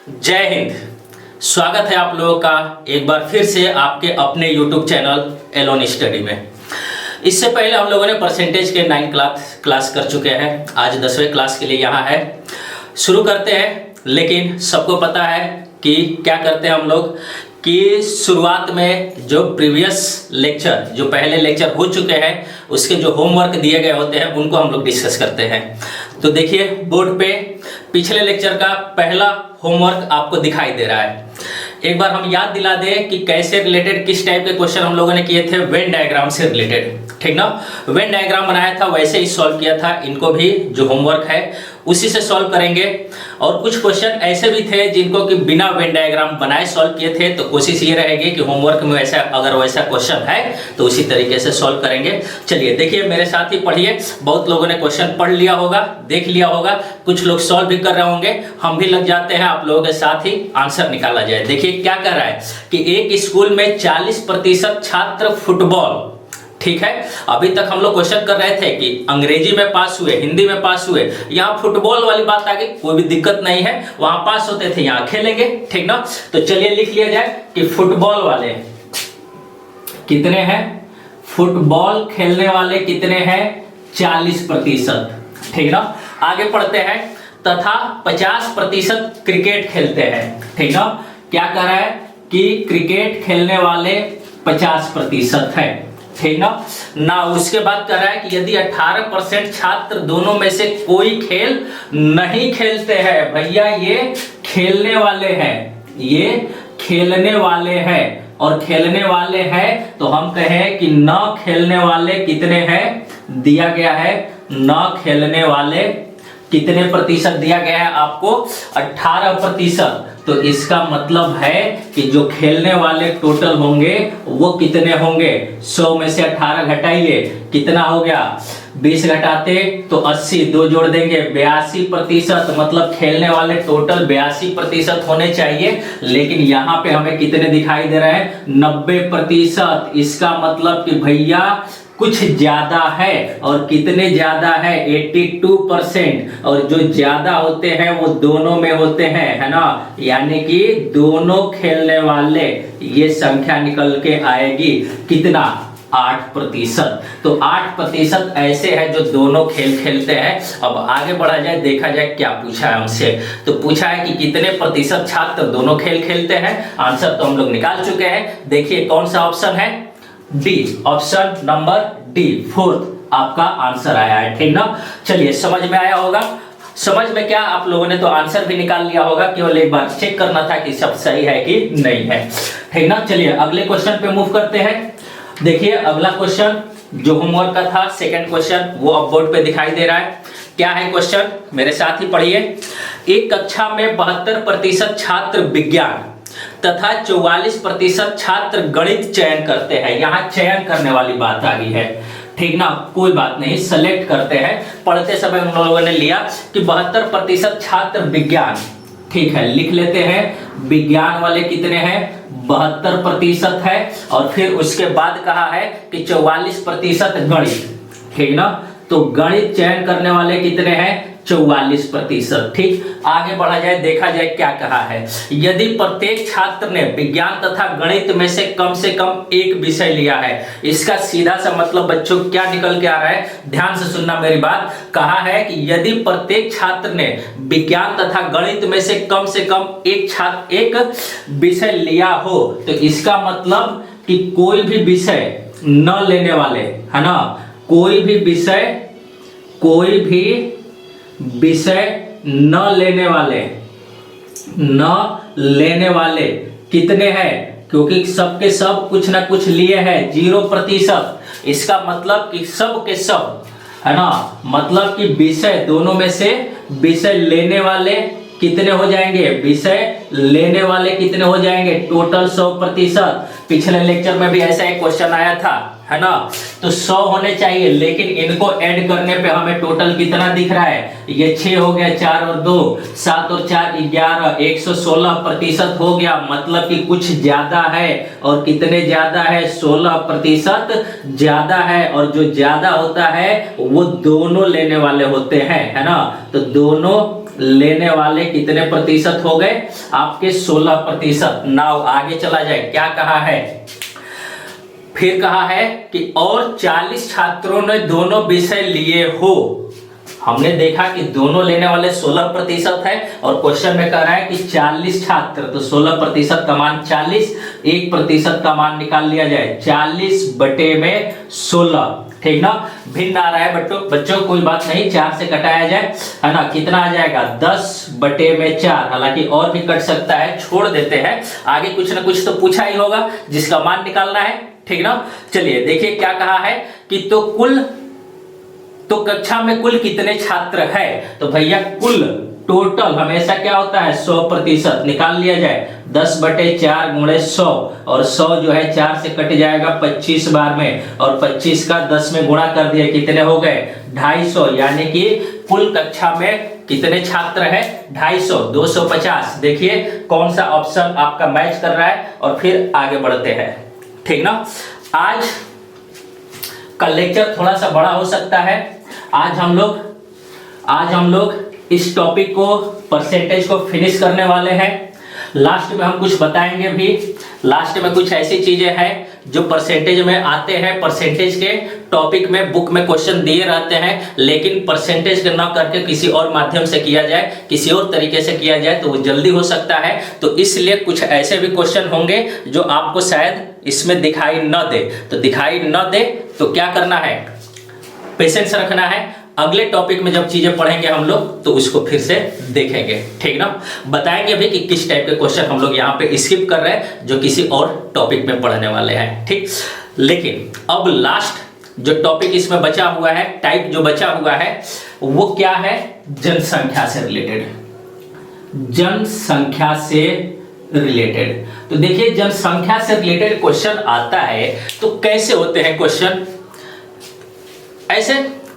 जय हिंद। स्वागत है आप लोगों का एक बार फिर से आपके अपने YouTube चैनल एलोन स्टडी में। इससे पहले हम लोगों ने परसेंटेज के 9 क्लास कर चुके हैं। आज 10वें क्लास के लिए यहाँ है। शुरू करते हैं, लेकिन सबको पता है कि क्या करते हैं हम लोग कि शुरुआत में जो प्रीवियस लेक्चर, जो पहले लेक्चर हो चुके हैं, उसके जो होमवर्क दिए गए होते हैं उनको हम लोग डिस्कस करते हैं। तो देखिए बोर्ड पे पिछले लेक्चर का पहला होमवर्क आपको दिखाई दे रहा है। एक बार हम याद दिला दें कि कैसे रिलेटेड, किस टाइप के क्वेश्चन हम लोगों ने किए थे। वेन डायग्राम से रिलेटेड, ठीक ना। वेन डायग्राम बनाया था, वैसे ही सॉल्व किया था। इनको भी जो होमवर्क है उसी से सॉल्व करेंगे। और कुछ क्वेश्चन ऐसे भी थे जिनको कि बिना वेन डायग्राम बनाए सॉल्व किए थे। तो कोशिश ये रहेगी कि होमवर्क में वैसा, अगर वैसा क्वेश्चन है तो उसी तरीके से सॉल्व करेंगे। चलिए देखिए, मेरे साथ ही पढ़िए। बहुत लोगों ने क्वेश्चन पढ़ लिया होगा, देख लिया होगा, कुछ लोग सॉल्व भी कर रहे होंगे। हम भी लग जाते हैं आप लोगों के साथ ही आंसर निकाला जाए। देखिए क्या कर रहा है कि एक स्कूल में 40% छात्र फुटबॉल, ठीक है। अभी तक हम लोग क्वेश्चन कर रहे थे कि अंग्रेजी में पास हुए, हिंदी में पास हुए, यहाँ फुटबॉल वाली बात आ गई। कोई भी दिक्कत नहीं है, वहां पास होते थे, यहाँ खेलेंगे, ठीक ना। तो चलिए लिख लिया जाए कि फुटबॉल वाले कितने हैं, फुटबॉल खेलने वाले कितने हैं, 40%, ठीक ना। आगे पढ़ते हैं, तथा 50% क्रिकेट खेलते हैं, ठीक ना। क्या कर रहा है कि क्रिकेट खेलने वाले 50% है, ठीक ना। उसके बाद कह रहा है कि यदि 18% छात्र दोनों में से कोई खेल नहीं खेलते हैं, भैया ये खेलने वाले हैं, ये खेलने वाले हैं। और खेलने वाले हैं तो हम कहें कि न खेलने वाले कितने हैं, दिया गया है न खेलने वाले कितने प्रतिशत दिया गया है आपको, 18%। तो इसका मतलब है कि जो खेलने वाले टोटल होंगे वो कितने होंगे, 100 में से 18 घटाइए, कितना हो गया, 20 घटाते तो 80, 2 जोड़ देंगे 82%। मतलब खेलने वाले टोटल 82% होने चाहिए, लेकिन यहाँ पे हमें कितने दिखाई दे रहे हैं, 90%। इसका मतलब कि भैया कुछ ज्यादा है। और कितने ज्यादा है, 82%। और जो ज्यादा होते हैं वो दोनों में होते हैं, है ना। यानी कि दोनों खेलने वाले, ये संख्या निकल के आएगी कितना, 8%। तो 8% ऐसे हैं जो दोनों खेल खेलते हैं। अब आगे बढ़ा जाए, देखा जाए क्या पूछा है हमसे। तो पूछा है कि कितने प्रतिशत छात्र दोनों खेल खेलते हैं। आंसर तो हम लोग निकाल चुके हैं। देखिए कौन सा ऑप्शन है, D, option number D, 4th आपका आंसर आया है, ठीक ना। चलिए समझ में आया होगा। समझ में क्या, आप लोगों ने तो आंसर भी निकाल लिया होगा, केवल एक बार चेक करना था कि सब सही है कि नहीं है, ठीक ना। चलिए अगले क्वेश्चन पे मूव करते हैं। देखिए अगला क्वेश्चन जो होमवर्क का था, सेकंड क्वेश्चन, वो अब बोर्ड पे दिखाई दे रहा है। क्या है क्वेश्चन, मेरे साथ ही पढ़िए। एक कक्षा में 72% छात्र विज्ञान तथा 44% छात्र गणित चयन करते हैं। यहाँ चयन करने वाली बात आ गई है, ठीक ना। कोई बात नहीं, सेलेक्ट करते हैं। पढ़ते समय उन लोगों ने लिया कि 72% छात्र विज्ञान, ठीक है, लिख लेते हैं। विज्ञान वाले कितने हैं, 72% है। और फिर उसके बाद कहा है कि 44% गणित, ठीक ना। तो गणित चयन करने वाले कितने हैं, 44%, ठीक। आगे बढ़ा जाए, देखा जाए क्या कहा है। यदि प्रत्येक छात्र ने विज्ञान तथा गणित में से कम एक विषय लिया है, इसका सीधा सा मतलब बच्चों क्या निकल के आ रहा है, ध्यान से सुनना मेरी बात। कहा है कि यदि प्रत्येक छात्र ने विज्ञान तथा गणित में से कम एक विषय लिया हो, तो इसका मतलब कि कोई भी विषय न लेने वाले, है ना, कोई भी विषय न लेने वाले कितने हैं, क्योंकि सबके सब कुछ ना कुछ लिए हैं, 0%। इसका मतलब कि सब के सब, है ना, मतलब कि विषय दोनों में से विषय लेने वाले कितने हो जाएंगे, विषय लेने वाले कितने हो जाएंगे, टोटल 100%। पिछले लेक्चर में भी ऐसा एक क्वेश्चन आया था, है ना। तो 100 होने चाहिए, लेकिन इनको ऐड करने पे हमें टोटल कितना दिख रहा है, ये 6 हो गया, 4 और 2 7 और 4 11, 116% हो गया। मतलब कि कुछ ज्यादा है। और कितने ज्यादा है, 16% ज्यादा है। और जो ज्यादा होता है वो दोनों लेने वाले होते हैं, है ना। तो दोनों लेने वाले कितने प्रतिशत हो गए? आपके 16%। नाउ आगे चला जाए, क्या कहा है? फिर कहा है कि और 40 छात्रों ने दोनों विषय लिए हो। हमने देखा कि दोनों लेने वाले 16% है और क्वेश्चन में कह रहा है कि 40 छात्र, तो 16% का मान 40, 1% का मान निकाल लिया जाए 40 बटे में 16, ठीक ना? भिन्न आ रहा है बच्चों कोई बात नहीं, 4 से घटाया जाए, है ना? कितना आ जाएगा? 10 बटे में 4। हालांकि और भी कट सकता है, छोड़ देते हैं, आगे कुछ ना कुछ तो पूछा ही होगा जिसका मान निकालना है, ठीक ना? चलिए देखिए क्या कहा है कि तो कक्षा में कुल कितने छात्र है? तो भैया कुल टोटल हमेशा क्या होता है? 100%। निकाल लिया जाए 10 बटे 4 गुणे 100, और 100 जो है 4 से कट जाएगा 25 बार में, और 25 का 10 में गुणा कर दिया, कितने हो गए? 250। यानी कि कुल कक्षा में कितने छात्र है? 250, 250। देखिए कौन सा ऑप्शन आपका मैच कर रहा है, और फिर आगे बढ़ते हैं, ठीक ना? आज का लेक्चर थोड़ा सा बड़ा हो सकता है। आज हम लोग इस टॉपिक को, परसेंटेज को फिनिश करने वाले हैं। लास्ट में हम कुछ बताएंगे भी। लास्ट में कुछ ऐसी चीजें हैं जो परसेंटेज में आते हैं, परसेंटेज के टॉपिक में बुक में क्वेश्चन दिए रहते हैं, लेकिन परसेंटेज ना करके किसी और माध्यम से किया जाए, किसी और तरीके से किया जाए तो वो जल्दी हो सकता है। तो इसलिए कुछ ऐसे भी क्वेश्चन होंगे जो आपको शायद इसमें दिखाई न दे। तो दिखाई न दे तो क्या करना है? पेशेंस रखना है। अगले टॉपिक में जब चीजें पढ़ेंगे हम लोग तो उसको फिर से देखेंगे, ठीक ना? बताएंगे भी कि किस टाइप के क्वेश्चन हम लोग यहाँ पे स्किप कर रहे हैं जो किसी और टॉपिक में पढ़ने वाले हैं, ठीक? लेकिन अब लास्ट जो टॉपिक इसमें बचा हुआ है, टाइप जो बचा हुआ है, वो क्या है? जनसंख्या से रिलेटेड। जनसंख्या से रिलेटेड। तो देखिए जनसंख्या से रिलेटेड क्वेश्चन आता है तो कैसे होते हैं क्वेश्चन? ऐसे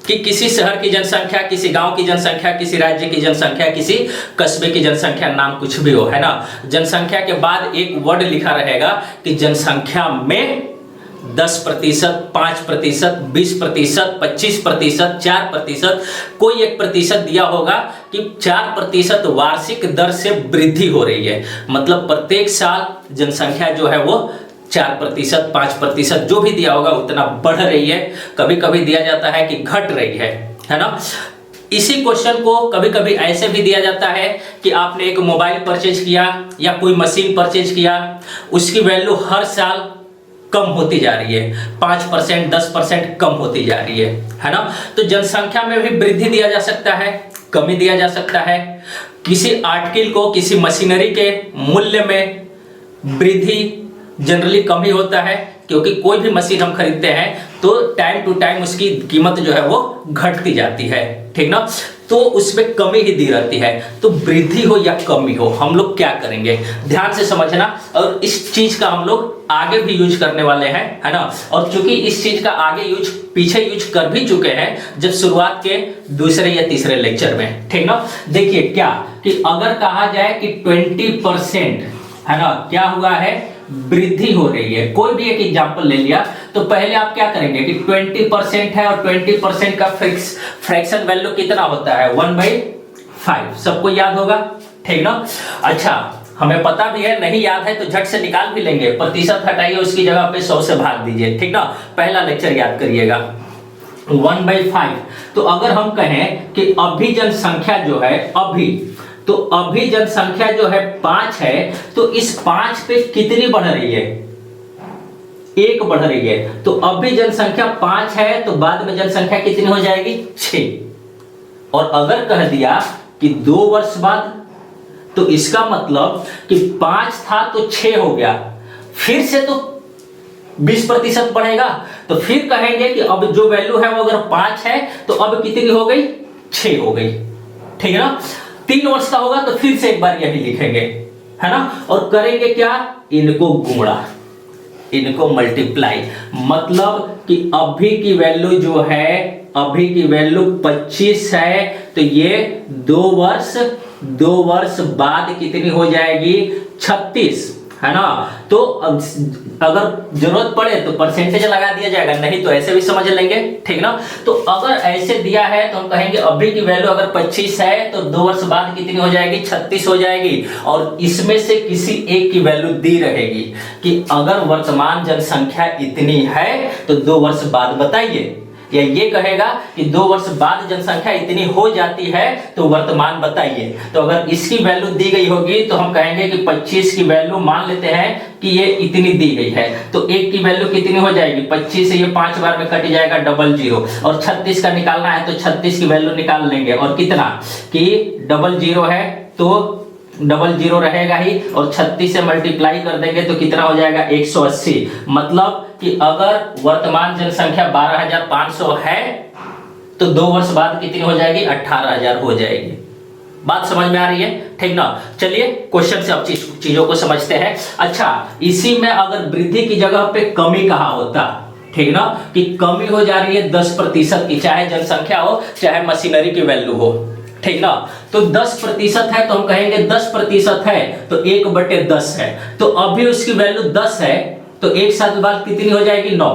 कि किसी शहर की जनसंख्या, किसी गांव की जनसंख्या, किसी राज्य की जनसंख्या, किसी कस्बे की जनसंख्या, नाम कुछ भी हो, है ना? जनसंख्या के बाद एक वर्ड लिखा रहेगा कि जनसंख्या में 10%, 5%, 20%, 25%, 4%, कोई एक प्रतिशत दिया होगा कि 4% वार्षिक दर से वृद्धि हो रही है। मतलब प्रत्येक साल जनसंख्या जो है वो 4%, 5% जो भी दिया होगा उतना बढ़ रही है। कभी कभी दिया जाता है कि घट रही है ना? इसी क्वेश्चन को कभी कभी ऐसे भी दिया जाता है कि आपने एक मोबाइल परचेज किया या कोई मशीन परचेज किया, उसकी वैल्यू हर साल कम होती जा रही है, 5%, 10% कम होती जा रही है ना? तो जनसंख्या में भी वृद्धि दिया जा सकता है, कमी दिया जा सकता है। किसी आर्टिकल को, किसी मशीनरी के मूल्य में वृद्धि जनरली कम ही होता है, क्योंकि कोई भी मशीन हम खरीदते हैं तो टाइम टू टाइम उसकी कीमत जो है वो घटती जाती है, ठीक ना? तो उसमें कमी ही दी रहती है। तो वृद्धि हो या कमी हो, हम लोग क्या करेंगे? ध्यान से समझना। और इस चीज का हम लोग आगे भी यूज करने वाले हैं, है ना? और चूंकि इस चीज का आगे पीछे यूज कर भी चुके हैं जब शुरुआत के दूसरे या तीसरे लेक्चर में, ठीक ना? देखिए क्या कि अगर कहा जाए कि 20%, है ना, क्या हुआ है? वृद्धि हो रही है। कोई भी एक एग्जांपल ले लिया तो पहले आप क्या करेंगे कि 20% है और 20% का फ्रैक्शन वैल्यू कितना होता है? 1/5। सबको याद होगा, ठीक ना? अच्छा, हमें पता भी है, नहीं याद है तो झट से निकाल भी लेंगे। प्रतिशत हटाइए, उसकी जगह पे 100 से भाग दीजिए, ठीक ना? पहला लेक्चर याद करिएगा। 1/5। तो अगर हम कहें कि अभी जनसंख्या जो है, अभी जनसंख्या जो है 5 है, तो इस 5 पे कितनी बढ़ रही है? 1 बढ़ रही है। तो अभी जनसंख्या 5 है तो बाद में जनसंख्या कितनी हो जाएगी? 6। और अगर कह दिया कि 2 वर्ष बाद, तो इसका मतलब कि 5 था तो 6 हो गया, फिर से तो 20% बढ़ेगा। तो फिर कहेंगे कि अब जो वैल्यू है वो अगर 5 है तो अब कितनी हो गई? 6 हो गई, ठीक है ना? 3 वर्ष का होगा तो फिर से एक बार यही लिखेंगे, है ना? और करेंगे क्या? इनको गुणा, इनको मल्टीप्लाई। मतलब कि अभी की वैल्यू जो है, अभी की वैल्यू 25 है, तो ये 2 वर्ष बाद कितनी हो जाएगी? 36। है ना। तो अगर जरूरत पड़े तो परसेंटेज लगा दिया जाएगा, नहीं तो ऐसे भी समझ लेंगे, ठीक ना। तो अगर ऐसे दिया है तो हम कहेंगे अभी की वैल्यू अगर 25 है तो 2 वर्ष बाद कितनी हो जाएगी, 36 हो जाएगी। और इसमें से किसी एक की वैल्यू दी रहेगी कि अगर वर्तमान जनसंख्या इतनी है तो 2 वर्ष बाद बताइए, या ये कहेगा कि 2 वर्ष बाद जनसंख्या इतनी हो जाती है तो वर्तमान बताइए। तो अगर इसकी वैल्यू दी गई होगी तो हम कहेंगे कि 25 की वैल्यू मान लेते हैं कि ये इतनी दी गई है, तो एक की वैल्यू कितनी हो जाएगी, 25 से ये 5 बार में कट जाएगा 00, और 36 का निकालना है तो 36 की वैल्यू निकाल लेंगे। और कितना कि 00 है तो 00 रहेगा ही, और 36 से मल्टीप्लाई कर देंगे तो कितना हो जाएगा 180। मतलब कि अगर वर्तमान जनसंख्या 12,500 है तो 2 वर्ष बाद कितनी हो जाएगी, 18,000 हो जाएगी। बात समझ में आ रही है, ठीक ना। चलिए क्वेश्चन से अब चीजों को समझते हैं। अच्छा, इसी में अगर वृद्धि की जगह पे कमी कहा होता, ठीक ना, कि कमी हो जा रही है 10% की, चाहे जनसंख्या हो चाहे मशीनरी की वैल्यू हो, ठीक ना। तो 10% है तो हम कहेंगे 10% है तो 1/10 है, तो अभी उसकी वैल्यू 10 है तो एक साल बाद कितनी हो जाएगी, 9,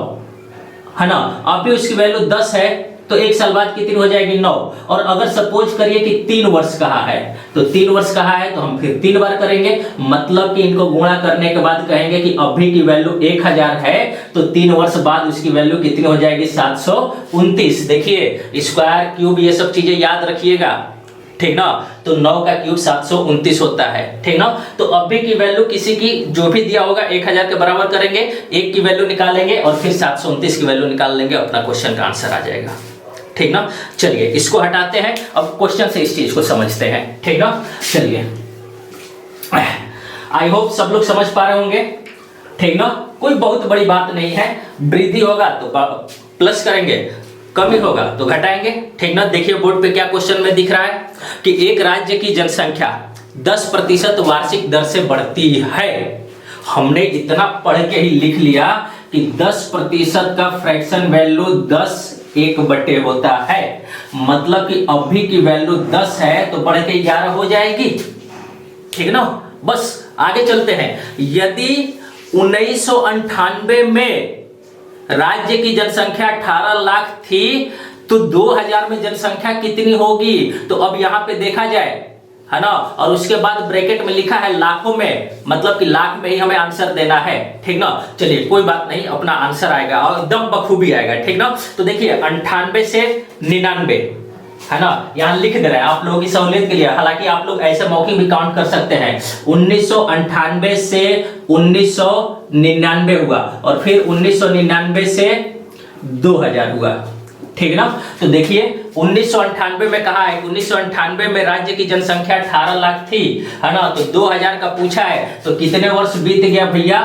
है ना। अभी उसकी वैल्यू 10 है तो एक साल बाद कितनी हो जाएगी, 9। और अगर सपोज करिए कि 3 वर्ष कहा है, तो 3 वर्ष कहा है तो हम फिर 3 बार करेंगे, मतलब कि इनको गुणा करने के बाद कहेंगे कि अभी की वैल्यू 1000 है तो 3 वर्ष बाद उसकी वैल्यू कितनी हो जाएगी, 729। देखिए स्क्वायर क्यूब ये सब चीजें याद रखिएगा, ठीक ना। तो 9 का क्यूब 729 होता है, ठीक ना। तो अभी की वैल्यू किसी की जो भी दिया होगा 1000 के बराबर करेंगे, एक की वैल्यू निकालेंगे और फिर 729 की वैल्यू निकाल लेंगे, अपना क्वेश्चन का आंसर आ जाएगा, ठीक ना। चलिए इसको हटाते हैं, अब क्वेश्चन से इस चीज को समझते हैं, ठीक ना। चलिए आई होप सब लोग समझ पा रहे होंगे, ठीक ना। कोई बहुत बड़ी बात नहीं है, वृद्धि होगा तो प्लस करेंगे, कमी होगा तो घटाएंगे, ठीक ना। देखिए बोर्ड पे क्या क्वेश्चन में दिख रहा है कि एक राज्य की जनसंख्या 10% वार्षिक दर से बढ़ती है। हमने इतना पढ़ के ही लिख लिया कि 10% का फ्रैक्शन वैल्यू 10 1/, होता है। मतलब कि अभी की वैल्यू 10 है तो बढ़ के 11 हो जाएगी, ठीक ना। बस आगे चलते हैं। यदि 1998 में राज्य की जनसंख्या 18 लाख थी तो 2000 में जनसंख्या कितनी होगी, तो अब यहां पे देखा जाए, है ना। और उसके बाद ब्रैकेट में लिखा है लाखों में, मतलब कि लाख में ही हमें आंसर देना है, ठीक ना। चलिए कोई बात नहीं, अपना आंसर आएगा और एकदम बखूबी आएगा, ठीक ना। तो देखिए 98 से 99, है ना, यहाँ लिख दे रहे हैं आप लोगों की सहूलियत के लिए। हालांकि आप लोग ऐसे मौखिक भी काउंट कर सकते हैं। 1998 से 1999 हुआ और फिर 1999 से 2000 हुआ, ठीक ना। तो देखिए 1998 में कहा है, 1998 में राज्य की जनसंख्या 18 लाख थी, है ना। तो 2000 का पूछा है तो कितने वर्ष बीत गया भैया,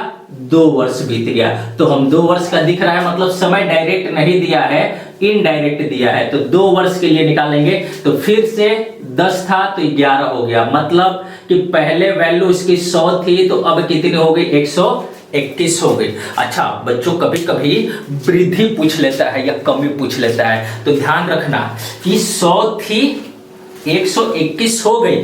2 वर्ष बीत गया। तो हम 2 वर्ष का दिख रहा है, मतलब समय डायरेक्ट नहीं दिया है, इनडायरेक्ट दिया है। तो 2 वर्ष के लिए निकालेंगे तो फिर से 10 था तो 11 हो गया, मतलब कि पहले वैल्यू इसकी 100 थी तो अब कितनी हो गई, 121 हो गई। अच्छा बच्चों, कभी कभी वृद्धि पूछ लेता है या कमी पूछ लेता है, तो ध्यान रखना कि 100 थी 121 हो गई,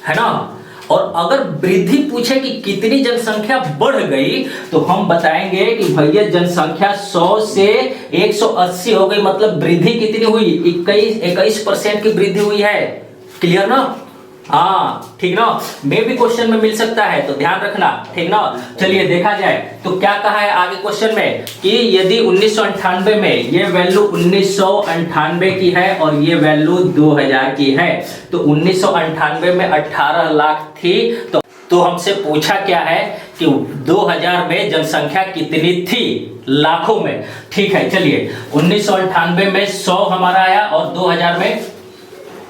है ना। और अगर वृद्धि पूछे कि कितनी जनसंख्या बढ़ गई तो हम बताएंगे कि भैया जनसंख्या 100 से 180 हो गई, मतलब वृद्धि कितनी हुई, 21% की वृद्धि हुई है। क्लियर ना, हाँ ठीक ना। में भी क्वेश्चन में मिल सकता है तो ध्यान रखना, ठीक ना। चलिए देखा जाए तो क्या कहा है आगे क्वेश्चन में कि यदि 1998 में ये वैल्यू 1998 की है और ये वैल्यू 2000 की है, तो 1998 में 18 लाख थी, तो हमसे पूछा क्या है कि 2000 में जनसंख्या कितनी थी, लाखों में। ठीक है, चलिए 1998 में 100 हमारा आया और 2000 में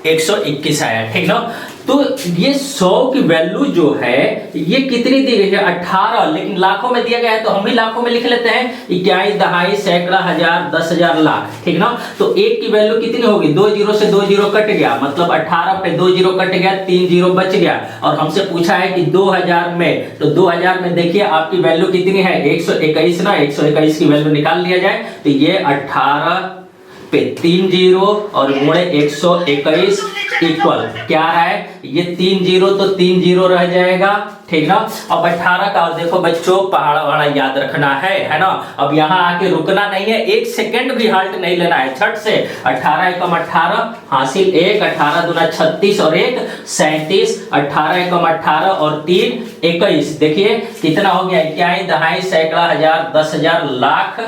121 आया, ठीक ना। तो ये 100 की वैल्यू जो है ये कितनी दी गई है, 18, लेकिन लाखों में दिया गया है तो हम भी लाखों में लिख लेते हैं, 21, दहाई, सैकड़ा, हजार, 10,000, लाख, ठीक ना। तो एक की वैल्यू कितनी होगी, 2 जीरो से 2 जीरो कट गया, मतलब 18 पे 2 जीरो कट गया, 3 जीरो बच गया। और हमसे पूछा है कि 2000 में, तो 2000 में देखिए आपकी वैल्यू कितनी है, 121 ना, 121 की वैल्यू निकाल लिया जाए तो ये 18 पे 3 जीरो और गुणे 121 इक्वल क्या आ रहा है, ये 3 जीरो तो 3 जीरो रह जाएगा, ठीक ना। अब 18 का, और देखो बच्चों पहाड़ा वहाड़ा याद रखना है ना। अब यहाँ आके रुकना नहीं है, 1 सेकंड भी हाल्ट नहीं लेना है, छट से 18 एकम 18 हासिल 1, 18 दूना 36 और 1 37, 18 एकम 18 और 3 21। देखिए कितना हो गया, इक्याई दहाई सैकड़ा हजार 10,000 लाख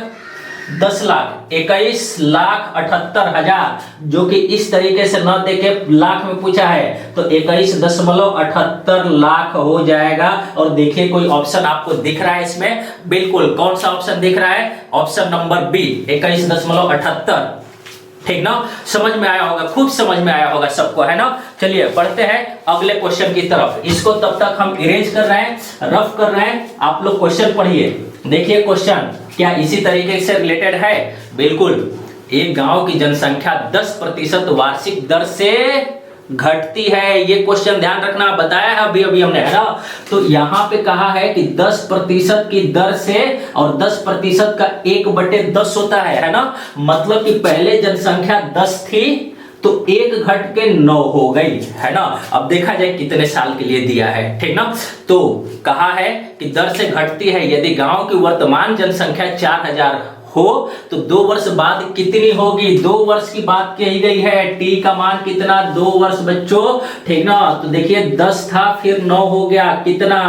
10 लाख 21 लाख 78,000, जो कि इस तरीके से न देके लाख में पूछा है तो 21.78 लाख हो जाएगा। और देखिए कोई ऑप्शन आपको दिख रहा है इसमें, बिल्कुल कौन सा ऑप्शन दिख रहा है, ऑप्शन नंबर बी 21.78, ठीक ना। समझ में आया होगा, खूब समझ में आया होगा सबको, है ना। चलिए बढ़ते हैं अगले क्वेश्चन की तरफ। इसको तब तक हम इरेज कर रहे हैं, रफ कर रहे हैं, आप लोग क्वेश्चन पढ़िए। देखिए क्वेश्चन क्या इसी तरीके से रिलेटेड है, बिल्कुल। एक गांव की जनसंख्या 10% वार्षिक दर से घटती है, ये क्वेश्चन ध्यान रखना, बताया है अभी अभी हमने, है ना। तो यहाँ पे कहा है कि 10% की दर से, और 10% का 1/10 होता है ना। मतलब कि पहले जनसंख्या 10 थी तो 1 घट के 9 हो गई, है ना। अब देखा जाए कितने साल के लिए दिया है, ठीक ना। तो कहा है कि दर से घटती है, यदि गांव की वर्तमान जनसंख्या 4000 हो तो 2 वर्ष बाद कितनी होगी, 2 वर्ष की बात कही गई है। टी का मान कितना, 2 वर्ष बच्चों, ठीक ना। तो देखिए 10 था फिर 9 हो गया, कितना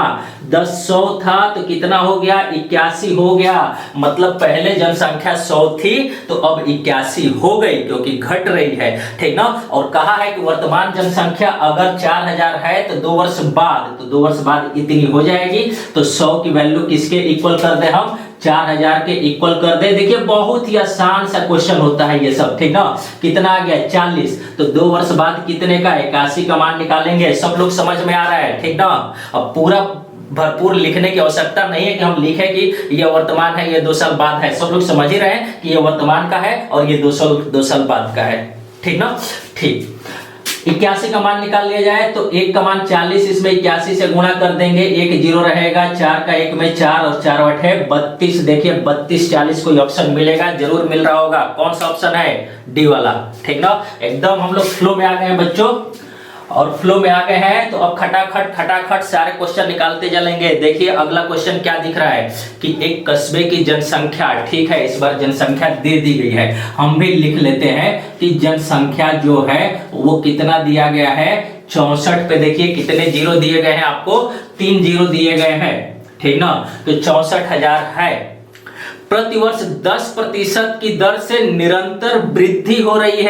10 100 था तो कितना हो गया, 81 हो गया। मतलब पहले जनसंख्या 100 थी तो अब 81 हो गई, क्योंकि घट रही है, ठीक ना। और कहा है कि वर्तमान जनसंख्या अगर 4000 है तो 2 वर्ष बाद, तो 2 वर्ष बाद इतनी हो जाएगी। तो 100 की वैल्यू किसके इक्वल कर दे हम, 4000 के इक्वल कर दे। देखिए बहुत ही आसान सा क्वेश्चन होता है ये सब, ठीक ना। कितना आ गया 40, तो 2 वर्ष बाद कितने का, 81 का मान निकालेंगे। सब लोग समझ में आ रहा है, ठीक ना। अब पूरा भरपूर लिखने की आवश्यकता नहीं है कि हम लिखें कि ये वर्तमान है, ये 2 साल बाद है। सब लोग समझ ही रहे हैं कि ये वर्तमान का है और ये 2 साल बाद का है, ठीक ना। ठीक, 81 का मान निकाल लिया जाए तो 1 का मान 40, इसमें 81 से गुणा कर देंगे, 1 जीरो रहेगा, 4 का 1 में 4 और 4 8 है 32। देखिए 32 40 कोई ऑप्शन मिलेगा, जरूर मिल रहा होगा। कौन सा ऑप्शन है, डी वाला, ठीक ना। एकदम हम लोग फ्लो में आ गए हैं बच्चों, और फ्लो में आ गए हैं तो अब खटाखट सारे क्वेश्चन निकालते चलेंगे। देखिए अगला क्वेश्चन क्या दिख रहा है कि एक कस्बे की जनसंख्या, ठीक है, इस बार जनसंख्या दे दी गई है, हम भी लिख लेते हैं कि जनसंख्या जो है वो कितना दिया गया है, 64 पे देखिए कितने जीरो दिए गए हैं आपको, 3 जीरो दिए गए हैं, ठीक ना। तो 64,000 है। प्रतिवर्ष 10% की दर से निरंतर वृद्धि हो रही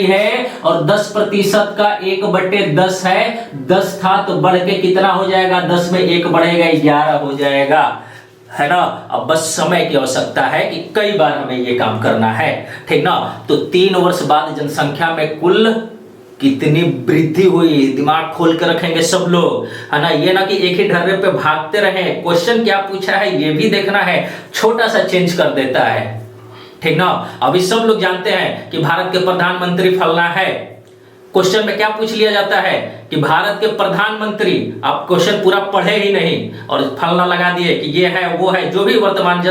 है, और 10% का 1/10 है। 10 था तो बढ़ के कितना हो जाएगा, 10 में 1 बढ़ेगा 11 हो जाएगा, है ना। अब बस समय की आवश्यकता है कि कई बार हमें ये काम करना है, ठीक ना। तो 3 वर्ष बाद जनसंख्या में कुल कितनी वृद्धि हुई, दिमाग खोल कर रखेंगे सब लोग, है ना। ये ना कि एक ही ढर्रे पे भागते रहें, क्वेश्चन क्या पूछा है ये भी देखना है, छोटा सा चेंज कर देता है, ठीक ना। अभी सब लोग जानते हैं कि भारत के प्रधानमंत्री फलना है, क्वेश्चन में क्या पूछ लिया जाता है कि भारत के प्रधानमंत्री, आप क्वेश्चन पूरा पढ़े ही नहीं और फलना लगा दिए कि ये है वो है, जो भी वर्तमान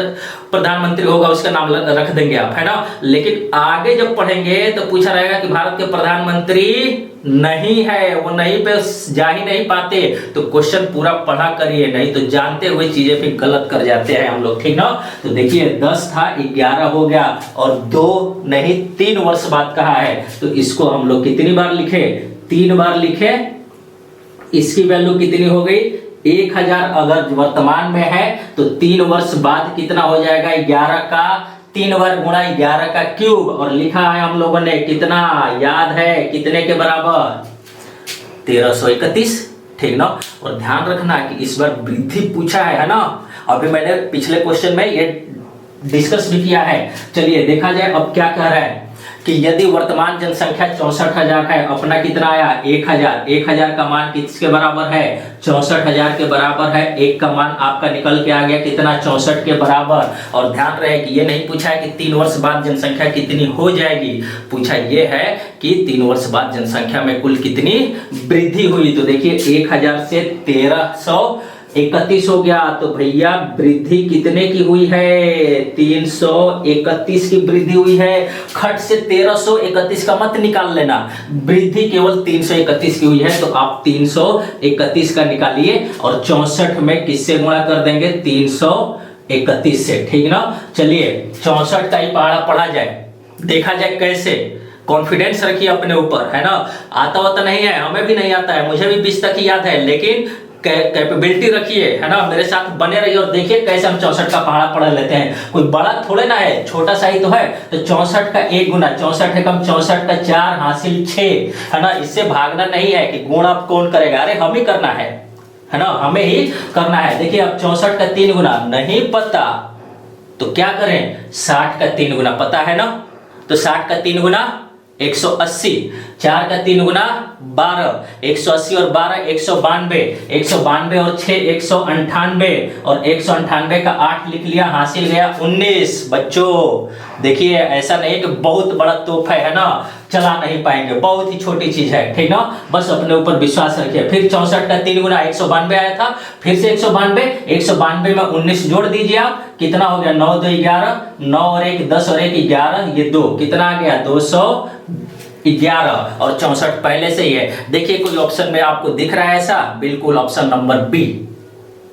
प्रधानमंत्री होगा उसका नाम रख देंगे आप, है ना। लेकिन आगे जब पढ़ेंगे तो पूछा रहेगा कि भारत के प्रधानमंत्री नहीं है, वो नहीं पे जा ही नहीं पाते, तो क्वेश्चन पूरा पढ़ा करिए, नहीं तो जानते हुए चीजें फिर गलत कर जाते हैं हम लोग, ठीक ना। तो देखिए 10 था 11 हो गया, और 2 नहीं 3 वर्ष बाद कहा है, तो इसको हम लोग कितनी बार लिखे, 3 बार लिखे। इसकी वैल्यू कितनी हो गई, 1000 अगर वर्तमान में है तो 3 वर्ष बाद कितना हो जाएगा, 11 का 3 बार गुणा 11 का क्यूब, और लिखा है हम लोगों ने कितना, याद है कितने के बराबर, 1331, ठीक ना। और ध्यान रखना कि इस बार वृद्धि पूछा है ना। अभी मैंने पिछले क्वेश्चन में ये डिस्कस भी किया है। चलिए देखा जाए अब क्या कह रहा है कि यदि वर्तमान जनसंख्या 64,000 है, अपना कितना आया 1000, 1000 का मान किसके बराबर है, 64,000 के बराबर है। 1 का मान आपका निकल के आ गया कितना, 64 के बराबर। और ध्यान रहे कि ये नहीं पूछा है कि 3 वर्ष बाद जनसंख्या कितनी हो जाएगी, पूछा ये है कि 3 वर्ष बाद जनसंख्या में कुल कितनी वृद्धि हुई। तो देखिए 1000 से 1300 31 हो गया। तो भैया वृद्धि कितने की हुई है? 331 की वृद्धि हुई है। खट से 1331 का मत निकाल लेना, वृद्धि केवल 331 की हुई है, तो आप 331 का निकालिए और 64 में किससे गुणा कर देंगे? 331 से, ठीक ना। चलिए 64 का ही पहाड़ा पढ़ा जाए, देखा जाए कैसे। कॉन्फिडेंस रखिए अपने ऊपर, है ना। आता होता नहीं है, हमें भी नहीं आता है, मुझे भी 20 तक ही याद है, लेकिन कैपेबिलिटी रखिए, है ना। मेरे साथ बने रहिए और देखिए कैसे हम 64 का पहाड़ा पढ़ लेते हैं। कोई बड़ा थोड़े ना है, छोटा सा ही तो है। तो 64 का 1 गुना, 64 है कम, 64 का 4 हासिल 6, है ना। इससे भागना नहीं है कि गुणा कौन करेगा, अरे हम ही करना है ना, हमें ही करना है। देखिए अब 64 का 3 गुना नहीं पता तो क्या करें? 60 का 3 गुना पता है ना, तो 60 का 3 गुना 180, 4 का 3 गुना 12, 180 और 12 192, 192 और 6 198, और 198 का 8 लिख लिया, हासिल गया 19। बच्चों देखिए ऐसा नहीं है कि बहुत बड़ा तोहफा है ना, चला नहीं पाएंगे, बहुत ही छोटी चीज है, ठीक ना। बस अपने ऊपर विश्वास रखिए। फिर 64 का 3 गुना 192 आया था, फिर से 192 में 19 जोड़ दीजिए आप, कितना हो गया? 9 2 11, 9 और 1 10 और 1 11, ये 2 कितना आ गया? 211। और 64 पहले से ही है। देखिए कोई ऑप्शन में आपको दिख रहा है ऐसा? बिल्कुल ऑप्शन नंबर बी,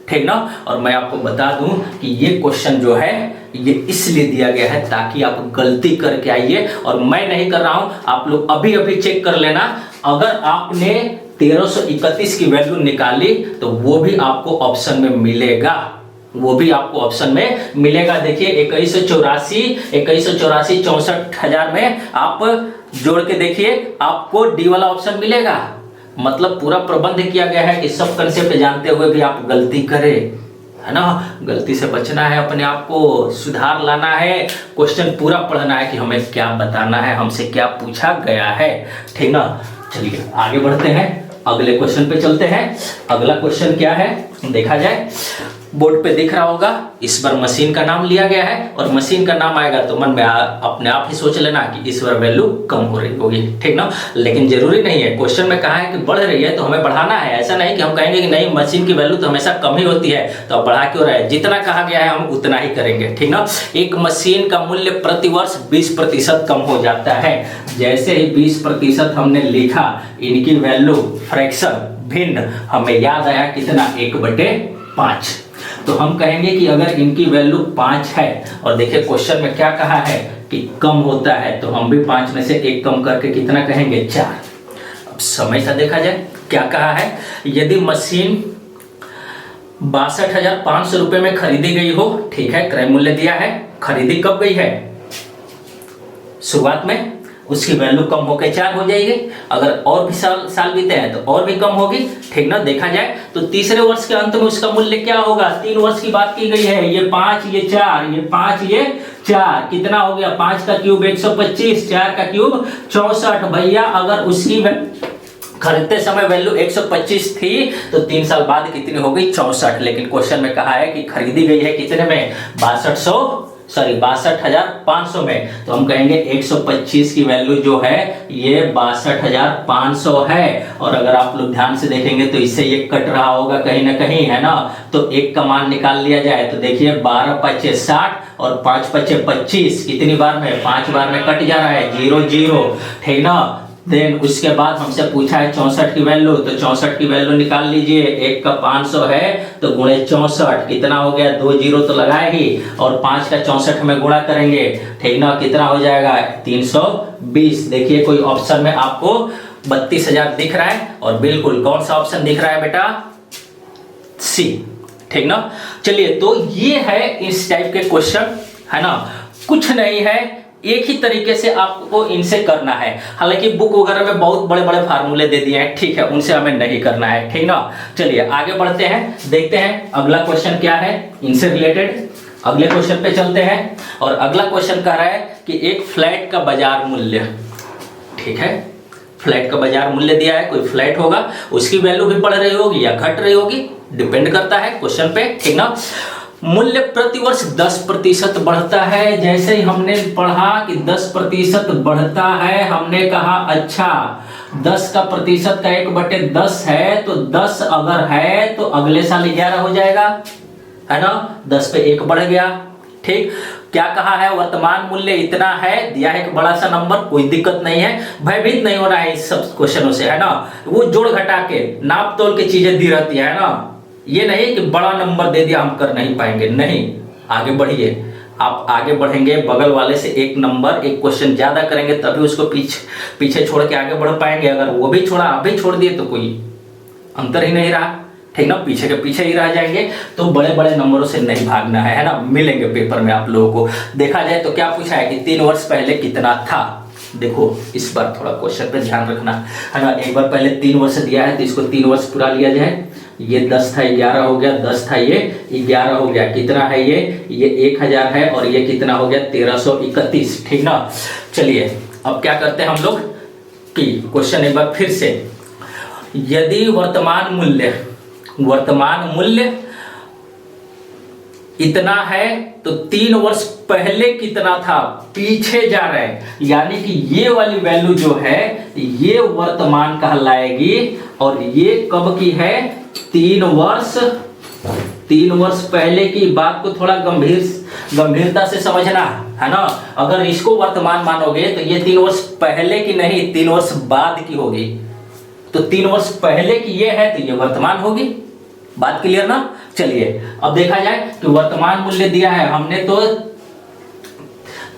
ठीक ना। और मैं आपको बता दूं कि ये क्वेश्चन जो है ये इसलिए दिया गया है ताकि आप गलती करके आइए, और मैं नहीं कर रहा हूं, आप लोग अभी अभी चेक कर लेना। अगर आपने 1331 की वैल्यू निकाली तो वो भी आपको ऑप्शन में मिलेगा, वो भी आपको ऑप्शन में मिलेगा। देखिए 2184 64,000 में आप जोड़ के देखिए, आपको डी वाला ऑप्शन मिलेगा। मतलब पूरा प्रबंध किया गया है कि सब कंसेप्ट जानते हुए भी आप गलती करें, है ना। गलती से बचना है, अपने आप को सुधार लाना है, क्वेश्चन पूरा पढ़ना है कि हमें क्या बताना है, हमसे क्या पूछा गया है, ठीक ना। चलिए आगे बढ़ते हैं, अगले क्वेश्चन पे चलते हैं। अगला क्वेश्चन क्या है देखा जाए, बोर्ड पे दिख रहा होगा। इस बार मशीन का नाम लिया गया है, और मशीन का नाम आएगा तो मन में अपने आप ही सोच लेना कि इस बार वैल्यू कम हो रही होगी, ठीक ना। लेकिन जरूरी नहीं है, क्वेश्चन में कहा है कि बढ़ रही है तो हमें बढ़ाना है। ऐसा नहीं कि हम कहेंगे कि नहीं मशीन की वैल्यू तो हमेशा कम ही होती है तो अब बढ़ा क्यों रहे, जितना कहा गया है हम उतना ही करेंगे, ठीक ना। एक मशीन का मूल्य प्रतिवर्ष 20% कम हो जाता है। जैसे ही 20% हमने लिखा, इनकी वैल्यू फ्रैक्शन भिन्न हमें याद आया कितना? 1/5। तो हम कहेंगे कि अगर इनकी वैल्यू 5 है, और देखिए क्वेश्चन में क्या कहा है कि कम होता है, तो हम भी 5 में से 1 कम करके कितना कहेंगे? 4। अब समय का देखा जाए क्या कहा है, यदि मशीन 62,500 रुपए में खरीदी गई हो, ठीक है, क्रय मूल्य दिया है, खरीदी कब गई है? शुरुआत में, उसकी वैल्यू कम होकर 4 हो जाएगी। अगर और भी साल बीते हैं तो और भी कम होगी, ठीक ना। देखा जाए तो तीसरे वर्ष के अंत में उसका मूल्य क्या होगा? 3 वर्ष की बात की गई है, ये 5 ये 4, ये 5 ये 4, कितना हो गया? 5 का क्यूब 125, 4 का क्यूब 64। भैया अगर उसकी खरीदते समय वैल्यू 125 थी तो 3 साल बाद कितनी हो गई? 64। लेकिन क्वेश्चन में कहा है कि खरीदी गई है कितने में? 62,500 में। तो हम कहेंगे 125 की वैल्यू जो है ये 62,500 है। और अगर आप लोग ध्यान से देखेंगे तो इससे ये कट रहा होगा कहीं ना कहीं, है ना। तो 1 का मान निकाल लिया जाए तो देखिए 12 5 60 और 5 5 25, कितनी बार में? 5 बार में कट जा रहा है, 0 0, ठीक ना। देन उसके बाद हमसे पूछा है 64 की वैल्यू, तो 64 की वैल्यू निकाल लीजिए। 1 का 500 है तो गुणे 64, कितना हो गया? 2 0 तो लगाए ही, और 5 का 64 में गुणा करेंगे, ठीक ना, कितना हो जाएगा? 320। देखिए कोई ऑप्शन में आपको 32,000 दिख रहा है, और बिल्कुल कौन सा ऑप्शन दिख रहा है बेटा? सी, ठीक ना। चलिए तो ये है इस टाइप के क्वेश्चन, है ना। कुछ नहीं है, एक ही तरीके से आपको इनसे करना है। हालांकि बुक वगैरह में बहुत बड़े बड़े फार्मूले दे दिए हैं, ठीक है, उनसे हमें नहीं करना है, ठीक ना। चलिए आगे बढ़ते हैं, देखते हैं अगला क्वेश्चन क्या है इनसे रिलेटेड। अगले क्वेश्चन पे चलते हैं, और अगला क्वेश्चन कह रहा है कि एक फ्लैट का बाजार मूल्य, ठीक है, फ्लैट का बाजार मूल्य दिया है, कोई फ्लैट होगा, उसकी वैल्यू भी बढ़ रही होगी या घट रही होगी, डिपेंड करता है क्वेश्चन पे, ठीक ना। मूल्य प्रतिवर्ष 10% बढ़ता है। जैसे ही हमने पढ़ा कि 10% बढ़ता है, हमने कहा अच्छा 10 का प्रतिशत का 1/10 है, तो 10 अगर है तो अगले साल 11 हो जाएगा, है ना। 10 पे 1 बढ़ गया। ठीक, क्या कहा है, वर्तमान मूल्य इतना है, दिया है एक बड़ा सा नंबर, कोई दिक्कत नहीं है, भयभीत नहीं होना है इस सब क्वेश्चनों से, है ना। वो जोड़ घटा के नाप तोल की चीजें दी रहती है ना, ये नहीं कि बड़ा नंबर दे दिया हम कर नहीं पाएंगे, नहीं, आगे बढ़िए। आप आगे बढ़ेंगे, बगल वाले से एक नंबर एक क्वेश्चन ज्यादा करेंगे तभी उसको पीछे छोड़ के आगे बढ़ पाएंगे। अगर वो भी छोड़ा आप भी छोड़ दिए तो कोई अंतर ही नहीं रहा, ठीक ना, पीछे के पीछे ही रह जाएंगे। तो बड़े बड़े नंबरों से नहीं भागना है ना। मिलेंगे पेपर में आप लोगों को। देखा जाए तो क्या पूछा है कि 3 वर्ष पहले कितना था। देखो इस बार थोड़ा क्वेश्चन पे ध्यान रखना, है ना। एक बार पहले 3 वर्ष दिया है तो इसको 3 वर्ष पूरा लिया जाए। ये 10 था 11 हो गया, 10 था ये 11 हो गया, कितना है ये 1000 है, और ये कितना हो गया 1331, ठीक ना। चलिए अब क्या करते हैं हम लोग कि क्वेश्चन एक बार फिर से, यदि वर्तमान मूल्य इतना है तो 3 वर्ष पहले कितना था, पीछे जा रहे हैं, यानी कि ये वाली वैल्यू जो है ये वर्तमान कहलाएगी, और ये कब की है, 3 वर्ष पहले की। बात को थोड़ा गंभीरता से समझना, है ना। अगर इसको वर्तमान मानोगे तो ये 3 वर्ष पहले की नहीं, 3 वर्ष बाद की होगी। तो 3 वर्ष पहले की ये है तो ये वर्तमान होगी। बात क्लियर ना। चलिए अब देखा जाए कि वर्तमान मूल्य दिया है, हमने तो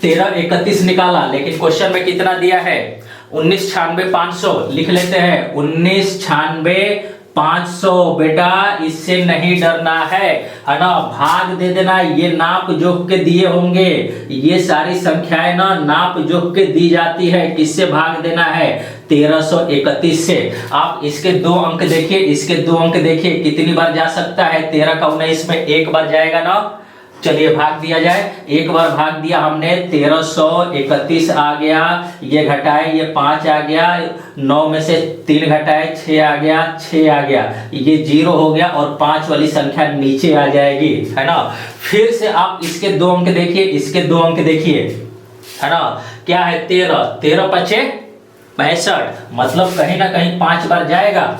1331 निकाला, लेकिन क्वेश्चन में कितना दिया है, 1996,500 लिख लेते हैं। 1996,500 बेटा, इससे नहीं डरना है ना। भाग दे देना, ये नाप जोख के दिए होंगे, ये सारी संख्याएं ना नाप जोख के दी जाती है। किससे भाग देना है, 1331 से। आप इसके 2 अंक देखिए, इसके 2 अंक देखिए, कितनी बार जा सकता है, 13 का 19 में 1 बार जाएगा ना। चलिए भाग दिया जाए, एक बार भाग दिया हमने, 1331 आ गया, ये घटाए ये 5 आ गया, 9 में से 3 घटाए 6 आ गया, 6 आ गया, ये 0 हो गया, और 5 वाली संख्या नीचे आ जाएगी, है ना। फिर से आप इसके 2 अंक देखिए, इसके 2 अंक देखिए, है ना। क्या है, 13 पचे 65, मतलब कहीं ना कहीं 5 बार जाएगा।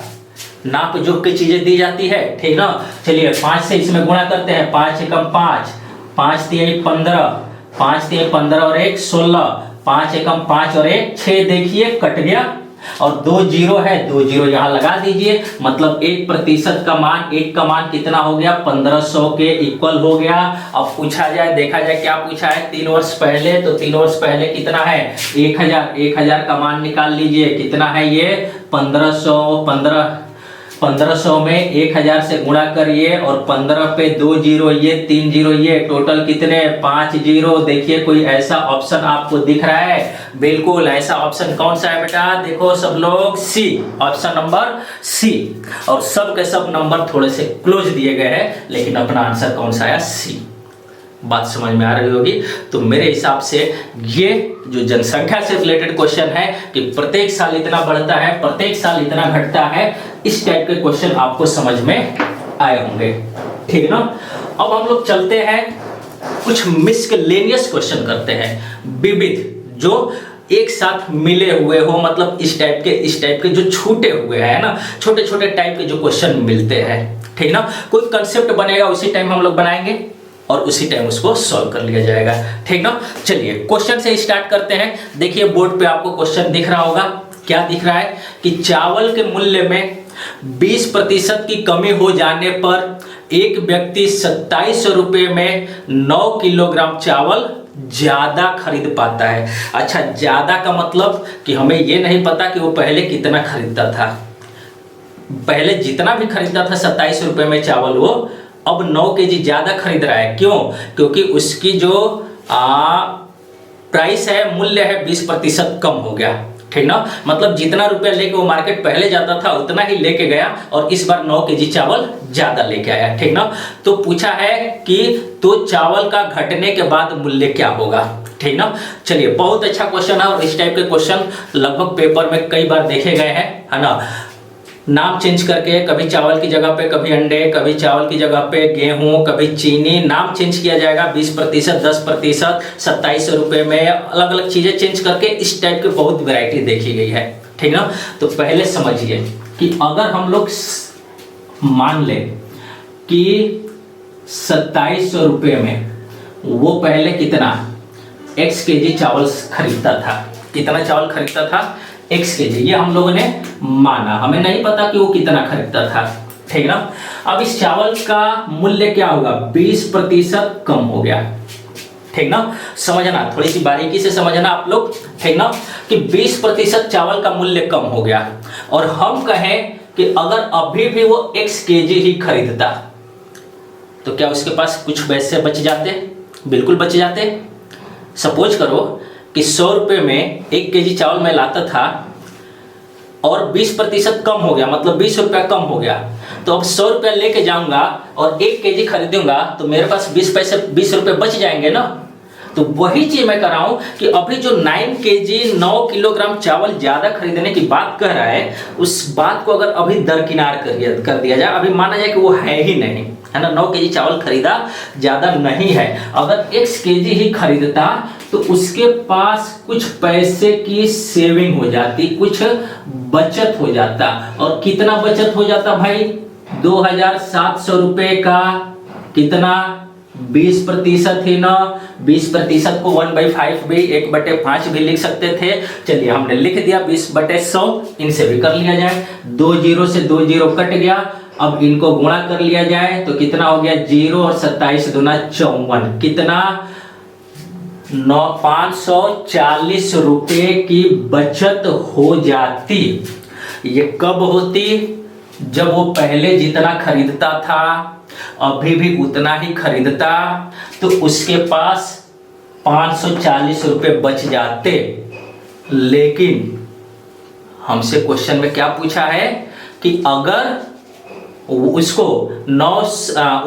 नाप जोख की चीजें दी जाती है, ठीक ना। चलिए 5 से इसमें गुणा करते हैं, 5 एकम 5, 5 3 15, 5 3 15 और 1 16, 5 एकम 5 और 1 6, देखिए कट गया, और 2 0 है, 2 0 यहाँ लगा दीजिए, मतलब 1% का मान, 1 का मान कितना हो गया, 1500 के इक्वल हो गया। अब पूछा जाए, देखा जाए क्या पूछा है, 3 वर्ष पहले, तो 3 वर्ष पहले कितना है, 1000 का मान निकाल लीजिए, कितना है ये 1500 में 1000 से गुणा करिए, और 15 पे 2 0 ये 3 0 ये, टोटल कितने 5 0। देखिए कोई ऐसा ऑप्शन आपको दिख रहा है, बिल्कुल ऐसा ऑप्शन कौन सा है बेटा, देखो सब लोग, सी, ऑप्शन नंबर सी। और सब के सब नंबर थोड़े से क्लोज दिए गए हैं, लेकिन अपना आंसर कौन सा आया, सी। बात समझ में आ रही होगी। तो मेरे हिसाब से ये जो जनसंख्या से रिलेटेड क्वेश्चन है कि प्रत्येक साल इतना बढ़ता है, प्रत्येक साल इतना घटता है, इस टाइप के क्वेश्चन आपको समझ में आए होंगे, ठीक ना। अब हम लोग चलते हैं, कुछ मिसलेनियस क्वेश्चन करते हैं, विविध, जो एक साथ मिले हुए हो, मतलब इस टाइप के जो छूटे हुए हैं ना, छोटे छोटे टाइप के जो क्वेश्चन मिलते हैं, ठीक ना। कोई कंसेप्ट बनेगा उसी टाइम हम लोग बनाएंगे, और उसी टाइम उसको सॉल्व कर लिया जाएगा, ठीक ना। चलिए क्वेश्चन से स्टार्ट करते हैं। देखिए बोर्ड पे आपको क्वेश्चन दिख रहा होगा, क्या दिख रहा है कि चावल के मूल्य में 20% की कमी हो जाने पर एक व्यक्ति 2700 रुपये में 9 किलोग्राम चावल ज्यादा खरीद पाता है। अच्छा, ज्यादा का मतलब कि हमें ये नहीं पता कि वो पहले कितना खरीदता था। पहले जितना भी खरीदता था 2700 रुपये में चावल, वो अब 9 केजी ज्यादा खरीद रहा है। क्यों? क्योंकि उसकी जो प्राइस है, मूल्य है, 20% कम हो गया, ठीक ना। मतलब जितना रुपया लेके वो मार्केट पहले जाता था उतना ही लेके गया, और इस बार 9 केजी चावल ज्यादा लेके आया, ठीक ना। तो पूछा है कि तो चावल का घटने के बाद मूल्य क्या होगा, ठीक ना। चलिए बहुत अच्छा क्वेश्चन है, और इस टाइप के क्वेश्चन लगभग पेपर में कई बार देखे गए हैं, है ना। नाम चेंज करके, कभी चावल की जगह पे कभी अंडे, कभी चावल की जगह पे गेहूं, कभी चीनी, नाम चेंज किया जाएगा, 20%, 10%, 2700 रुपये में, अलग अलग चीजें चेंज करके इस टाइप की बहुत वैरायटी देखी गई है, ठीक ना। तो पहले समझिए कि अगर हम लोग मान लें कि 2700 रुपये में वो पहले कितना x केजी चावल खरीदता था, कितना चावल खरीदता था, x केजी, ये हम लोगों ने माना, हमें नहीं पता कि वो कितना खरीदता था, ठीक ना। अब इस चावल का मूल्य क्या होगा, 20% कम हो गया, ठीक ना। समझना, थोड़ी सी बारीकी से समझना आप लोग, ठीक ना, कि 20% चावल का मूल्य कम हो गया और हम कहें कि अगर अभी भी वो x केजी ही खरीदता तो क्या उसके पास कुछ पैसे बच जाते, बिल्कुल बच जाते। सपोज करो कि 100 रुपये में 1 केजी चावल मैं लाता था और 20% कम हो गया, मतलब 20 रुपया कम हो गया, तो अब 100 रुपया लेके जाऊंगा और 1 केजी खरीदूंगा तो मेरे पास 20 रुपये बच जाएंगे ना। तो वही चीज मैं कर रहा हूं कि अभी जो 9 केजी 9 किलोग्राम चावल ज्यादा खरीदने की बात कह रहा है, उस बात को अगर अभी दरकिनार कर दिया जाए, अभी माना जाए कि वो है ही नहीं, है ना, 9 केजी चावल खरीदा ज्यादा नहीं है, अगर x केजी ही खरीदता तो उसके पास कुछ पैसे की सेविंग हो जाती, कुछ बचत हो जाता। और कितना बचत हो जाता भाई, 2700 रुपये का कितना, 20% ही ना, 20% को 1/5 भी, 1/5 भी लिख सकते थे। चलिए हमने लिख दिया 20/100, इनसे भी कर लिया जाए, 2 जीरो से 2 जीरो कट गया, अब इनको गुणा कर लिया जाए तो कितना हो गया, 0 और 27 दूना 54, कितना 540 रुपए की बचत हो जाती। ये कब होती, जब वो पहले जितना खरीदता था अभी भी उतना ही खरीदता तो उसके पास 540 रुपए बच जाते। लेकिन हमसे क्वेश्चन में क्या पूछा है कि अगर उसको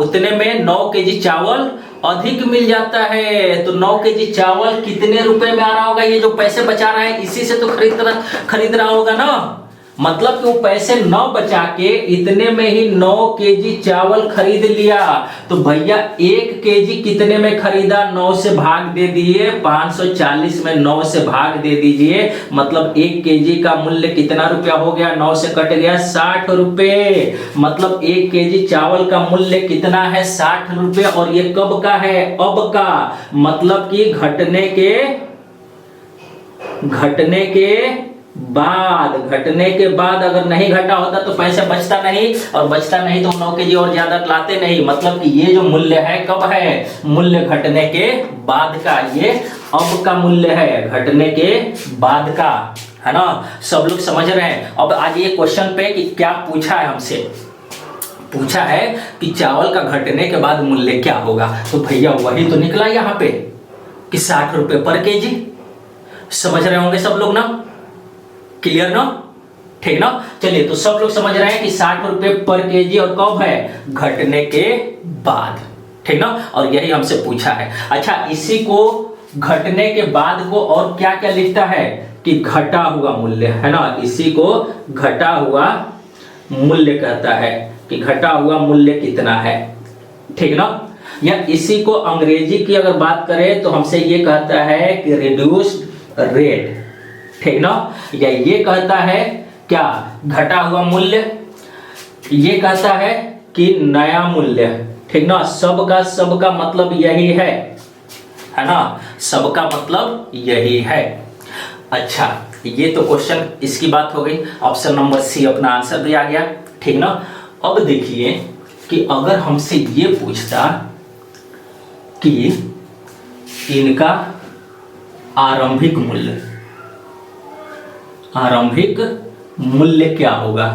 उतने में 9 केजी चावल अधिक मिल जाता है, तो 9 केजी चावल कितने रुपए में आ रहा होगा, ये जो पैसे बचा रहा है इसी से तो खरीद रहा होगा ना। मतलब कि वो पैसे 9 बचा के इतने में ही 9 केजी चावल खरीद लिया। तो भैया 1 केजी कितने में खरीदा, 9 से भाग दे दिए, 540 में 9 से भाग दे दीजिए, मतलब 1 केजी का मूल्य कितना रुपया हो गया, 9 से कट गया 60 रुपए। मतलब 1 केजी चावल का मूल्य कितना है, 60 रुपए। और ये कब का है, अब का, मतलब कि घटने के बाद अगर नहीं घटा होता तो पैसा बचता नहीं, और बचता नहीं तो 9 केजी और ज्यादा लाते नहीं। मतलब कि ये जो मूल्य है कब है, मूल्य घटने के बाद का, ये अब का मूल्य है, घटने के बाद का, है ना। सब लोग समझ रहे हैं। अब आज ये क्वेश्चन पे कि क्या पूछा है हमसे, पूछा है कि चावल का घटने के बाद मूल्य क्या होगा। तो भैया वही तो निकला यहाँ पे कि 60 रुपए पर केजी। समझ रहे होंगे सब लोग ना, क्लियर ना, ठीक ना। चलिए तो सब लोग समझ रहे हैं कि 60 रुपए पर केजी और कब है, घटने के बाद, ठीक ना। और यही हमसे पूछा है। अच्छा, इसी को घटने के बाद को और क्या क्या लिखता है कि घटा हुआ मूल्य, है ना, इसी को घटा हुआ मूल्य कहता है कि घटा हुआ मूल्य कितना है, ठीक ना। या इसी को अंग्रेजी की अगर बात करें तो हमसे ये कहता है कि रिड्यूस्ड रेट, ठीक ना। या ये कहता है क्या, घटा हुआ मूल्य, ये कहता है कि नया मूल्य, ठीक ना। सबका मतलब यही है ना, सबका मतलब यही है। अच्छा, ये तो क्वेश्चन इसकी बात हो गई, ऑप्शन नंबर सी अपना आंसर भी आ गया, ठीक ना। अब देखिए कि अगर हमसे ये पूछता कि इनका आरंभिक मूल्य क्या होगा,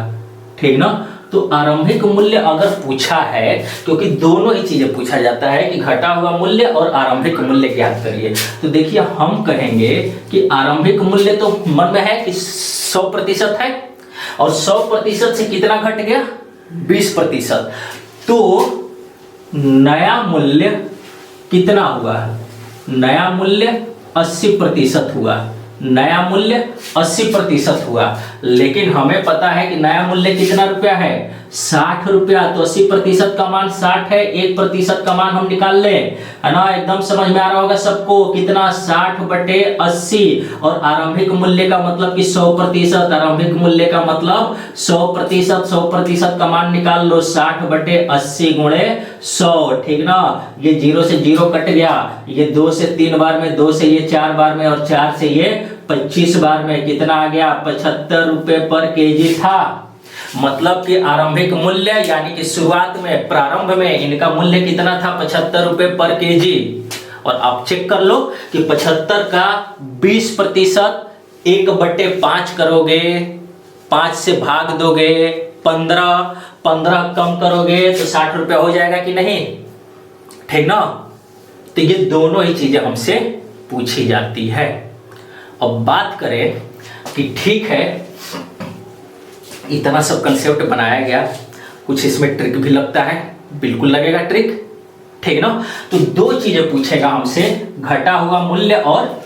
ठीक ना। तो आरंभिक मूल्य अगर पूछा है, क्योंकि दोनों ही चीजें पूछा जाता है कि घटा हुआ मूल्य और आरंभिक मूल्य ज्ञात करिए, तो देखिए हम कहेंगे कि आरंभिक मूल्य तो मन में है कि 100% है, और 100% से कितना घट गया, 20%। तो नया मूल्य कितना हुआ, नया मूल्य 80% हुआ, नया मूल्य 80% हुआ। लेकिन हमें पता है कि नया मूल्य कितना रुपया है, 60 रुपया, तो 80% का मान 60 है, 1% का मान हम निकाल लें, है ना। एकदम समझ में आ रहा होगा सबको, कितना 60/80, और आरंभिक मूल्य का मतलब कि 100%, आरंभिक मूल्य का मतलब 100%, 100% का मान निकाल लो 60/80 गुणे 100, ठीक ना। ये 0 से 0 कट गया, ये 2 से 3 बार में, 2 से ये 4 बार में, और 4 से ये 25 बार में, कितना आ गया 75 रुपए पर केजी था। मतलब कि आरंभिक मूल्य यानी कि शुरुआत में, प्रारंभ में इनका मूल्य कितना था 75 रुपए पर केजी। और आप चेक कर लो कि 75 का 20% 1/5 करोगे, 5 से भाग दोगे, 15 कम करोगे तो 60 रुपया हो जाएगा कि नहीं, ठीक ना। तो ये दोनों ही चीजें हमसे पूछी जाती है। अब बात करें कि ठीक है, इतना सब कंसेप्ट बनाया गया, कुछ इसमें ट्रिक भी लगता है, बिल्कुल लगेगा ट्रिक, ठीक ना। तो 2 चीजें पूछेगा हमसे, घटा हुआ मूल्य और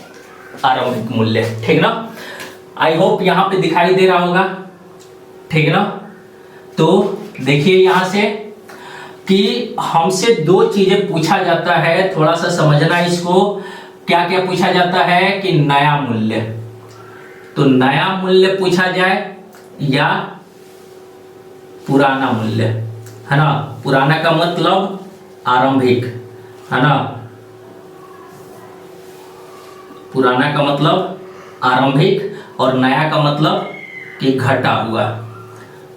आरंभिक मूल्य, ठीक ना। आई होप यहां पे दिखाई दे रहा होगा, ठीक ना। तो देखिए यहां से कि हमसे 2 चीजें पूछा जाता है, थोड़ा सा समझना इसको। क्या क्या पूछा जाता है कि नया मूल्य, तो नया मूल्य पूछा जाए या पुराना मूल्य, है ना। पुराना का मतलब आरंभिक, है ना, पुराना का मतलब आरंभिक, और नया का मतलब कि घटा हुआ,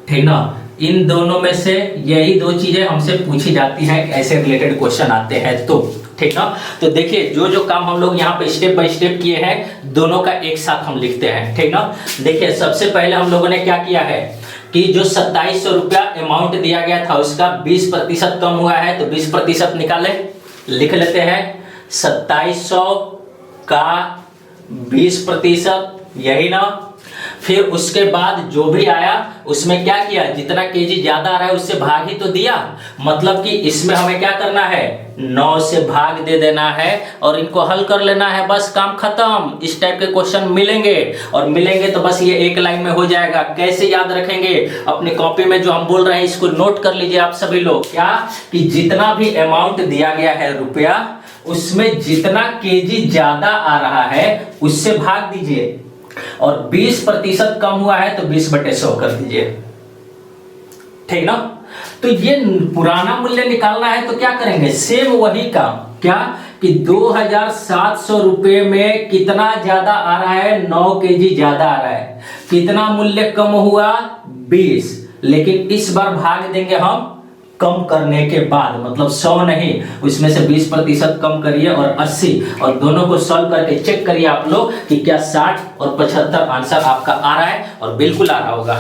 ठीक ना। इन दोनों में से यही 2 चीजें हमसे पूछी जाती है, ऐसे रिलेटेड क्वेश्चन आते हैं तो, ठीक ना। तो देखिए जो जो काम हम लोग यहाँ पे स्टेप बाय स्टेप किए हैं, दोनों का एक साथ हम लिखते हैं, ठीक ना। देखिए सबसे पहले हम लोगों ने क्या किया है कि जो 2700 रुपया अमाउंट दिया गया था उसका 20% कम हुआ है, तो 20% निकाले, लिख लेते हैं 2700 का 20%, यही ना। फिर उसके बाद जो भी आया उसमें क्या किया, जितना केजी ज्यादा आ रहा है उससे भाग ही तो दिया, मतलब कि इसमें हमें क्या करना है, 9 से भाग दे देना है और इनको हल कर लेना है, बस काम खत्म। इस टाइप के क्वेश्चन मिलेंगे, और मिलेंगे तो बस ये एक लाइन में हो जाएगा। कैसे याद रखेंगे, अपनी कॉपी में जो हम बोल रहे हैं इसको नोट कर लीजिए आप सभी लोग। क्या कि जितना भी अमाउंट दिया गया है रुपया, उसमें जितना केजी ज्यादा आ रहा है उससे भाग दीजिए, और 20% कम हुआ है तो 20/100 कर दीजिए, ठीक ना। तो ये पुराना मूल्य निकालना है तो क्या करेंगे, सेम वही काम, क्या कि 2700 रुपए में कितना ज्यादा आ रहा है, 9 केजी ज्यादा आ रहा है, कितना मूल्य कम हुआ 20, लेकिन इस बार भाग देंगे हम कम करने के बाद, मतलब 100 नहीं, उसमें से 20% कम करिए और 80, और दोनों को सॉल्व करके चेक करिए आप लोग कि क्या 60 और 75 आंसर आपका आ रहा है, और बिल्कुल आ रहा होगा,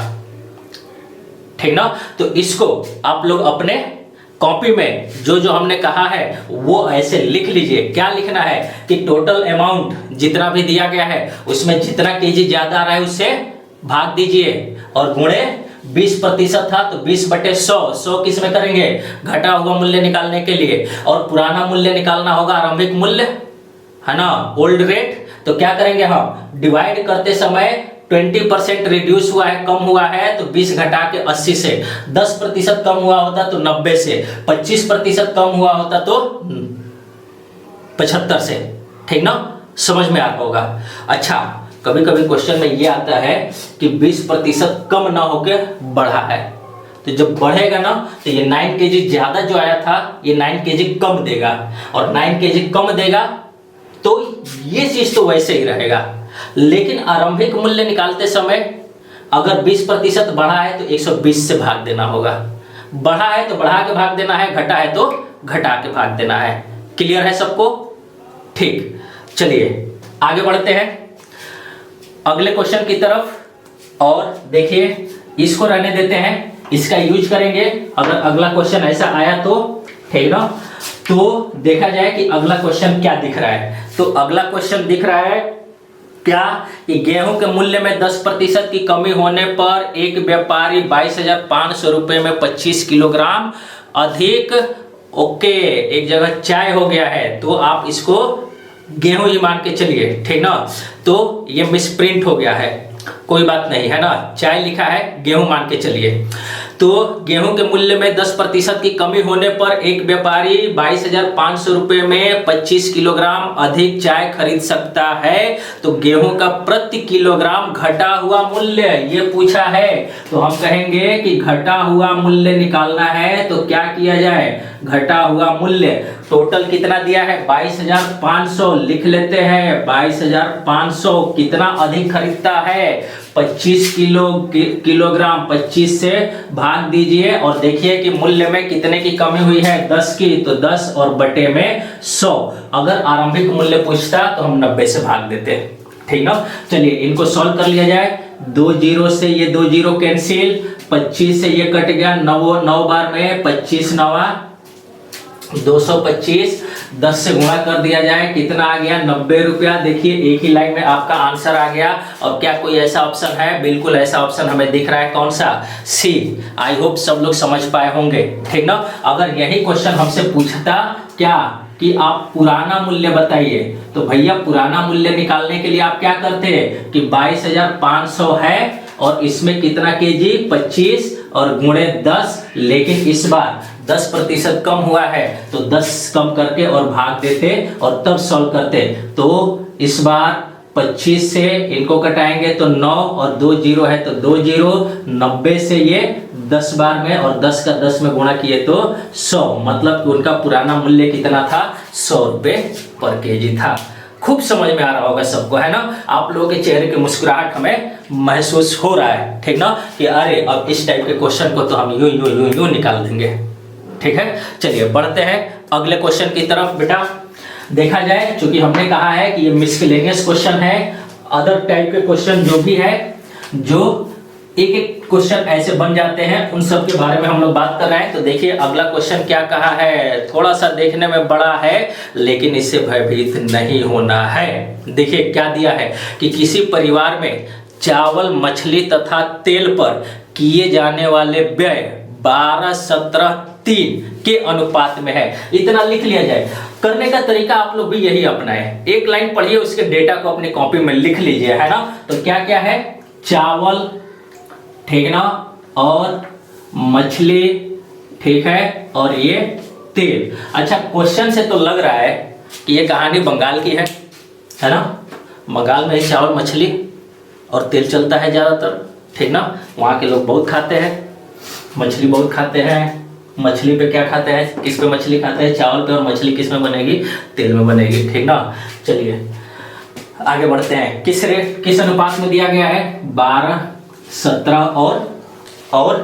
ठीक ना। तो इसको आप लोग अपने कॉपी में जो जो हमने कहा है वो ऐसे लिख लीजिए। क्या लिखना है कि टोटल अमाउंट जितना भी दिया गया है उसमें जितना केजी ज्यादा आ रहा है उससे भाग दीजिए, और गुणे 20% था तो 20/100, 100 किस में करेंगे, घटा हुआ मूल्य निकालने के लिए, और पुराना मूल्य निकालना होगा आरंभिक मूल्य, है ना, ओल्ड रेट। तो क्या करेंगे हम, डिवाइड करते समय 20% रिड्यूस हुआ है, कम हुआ है, तो 20 घटा के 80 से, 10% कम हुआ होता तो 90 से, 25% कम हुआ होता तो 75 से, ठीक ना, समझ में आ रहा होगा। अच्छा, कभी कभी क्वेश्चन में ये आता है कि 20% कम ना होके बढ़ा है, तो जब बढ़ेगा ना तो ये 9 केजी ज्यादा जो आया था ये 9 केजी कम देगा, और 9 केजी कम देगा तो ये चीज तो वैसे ही रहेगा, लेकिन आरंभिक मूल्य निकालते समय अगर 20% बढ़ा है तो 120 से भाग देना होगा, बढ़ा है तो बढ़ा के भाग देना है, घटा है तो घटा के भाग देना है। क्लियर है सबको, ठीक। चलिए आगे बढ़ते हैं अगले क्वेश्चन की तरफ, और देखिए इसको रहने देते हैं, इसका यूज करेंगे अगर अगला क्वेश्चन ऐसा आया तो, ठीक ना। तो देखा जाए कि अगला क्वेश्चन क्या दिख रहा है। तो अगला क्वेश्चन दिख रहा है क्या कि गेहूं के मूल्य में 10% की कमी होने पर एक व्यापारी 22,500 रुपए में 25 किलोग्राम अधिक, ओके, एक जगह चाय हो गया है तो आप इसको गेहूं ही मान के चलिए, ठीक ना। तो ये मिसप्रिंट हो गया है, कोई बात नहीं, है ना, चाय लिखा है, गेहूं मान के चलिए। तो गेहूं के मूल्य में 10% की कमी होने पर एक व्यापारी 22,500 रुपए में 25 किलोग्राम अधिक चाय खरीद सकता है। तो गेहूं का प्रति किलोग्राम घटा हुआ मूल्य ये पूछा है। तो हम कहेंगे कि घटा हुआ मूल्य निकालना है तो क्या किया जाए, घटा हुआ मूल्य टोटल कितना दिया है 22,500 लिख लेते हैं। 22,500 कितना अधिक खरीदता है 25 किलोग्राम, 25 से भाग दीजिए और देखिए कि मूल्य में कितने की कमी हुई है 10 की, तो 10 और बटे में 100। अगर आरंभिक मूल्य पूछता तो हम 90 से भाग देते, ठीक ना। चलिए इनको सॉल्व कर लिया जाए। 2 जीरो से ये 2 जीरो कैंसिल, 25 से ये कट गया, 9 बार में 25 नवा 225, 10 से गुणा कर दिया जाए, कितना आ गया 90 रुपया। देखिए एक ही लाइन में आपका आंसर आ गया। और क्या कोई ऐसा ऑप्शन है, बिल्कुल ऐसा ऑप्शन हमें दिख रहा है, कौन सा, सी। आई होप सब लोग समझ पाए होंगे, ठीक ना। अगर यही क्वेश्चन हमसे पूछता क्या कि आप पुराना मूल्य बताइए, तो भैया पुराना मूल्य निकालने के लिए आप क्या करते हैं कि 22,500 है और इसमें कितना केजी 25 और गुणे 10, लेकिन इस बार 10% कम हुआ है तो 10 कम करके और भाग देते और तब सॉल्व करते। तो इस बार 25 से इनको कटाएंगे तो 9 और 2 जीरो है तो 2 जीरो, 90 से ये 10 बार में और 10 का 10 में गुणा किए तो 100, मतलब कि उनका पुराना मूल्य कितना था 100 रुपए पर केजी था। खूब समझ में आ रहा होगा सबको, है ना। आप लोगों के चेहरे की मुस्कुराहट हमें महसूस हो रहा है, ठीक ना, कि अरे अब इस टाइप के क्वेश्चन को तो हम यूं निकाल देंगे, ठीक है। चलिए बढ़ते हैं अगले क्वेश्चन की तरफ। बेटा देखा जाए, चूंकि हमने कहा है कि ये मिसलेनियस क्वेश्चन है, अदर टाइप के क्वेश्चन जो भी है, जो एक एक क्वेश्चन ऐसे बन जाते हैं, उन सब के बारे में हम लोग बात कर रहे हैं। तो देखिए अगला क्वेश्चन क्या कहा है, थोड़ा सा देखने में बड़ा है लेकिन इससे भयभीत नहीं होना है। देखिए क्या दिया है कि किसी परिवार में चावल, मछली तथा तेल पर किए जाने वाले व्यय 12, 17, 3 के अनुपात में है। इतना लिख लिया जाए। करने का तरीका आप लोग भी यही अपनाएं, एक लाइन पढ़िए, उसके डेटा को अपनी कॉपी में लिख लीजिए, है ना। तो क्या क्या है, चावल, ठीक ना, और मछली, ठीक है, और ये तेल। अच्छा क्वेश्चन से तो लग रहा है कि ये कहानी बंगाल की है ना। बंगाल में चावल, मछली और तेल चलता है ज़्यादातर, ठीक ना। वहाँ के लोग बहुत खाते हैं, मछली बहुत खाते हैं। मछली पे क्या खाते हैं, किस पे मछली खाते हैं, चावल पे, और मछली किस में बनेगी, तेल में बनेगी, ठीक ना। चलिए आगे बढ़ते हैं। किस अनुपात में दिया गया है, 12, 17 और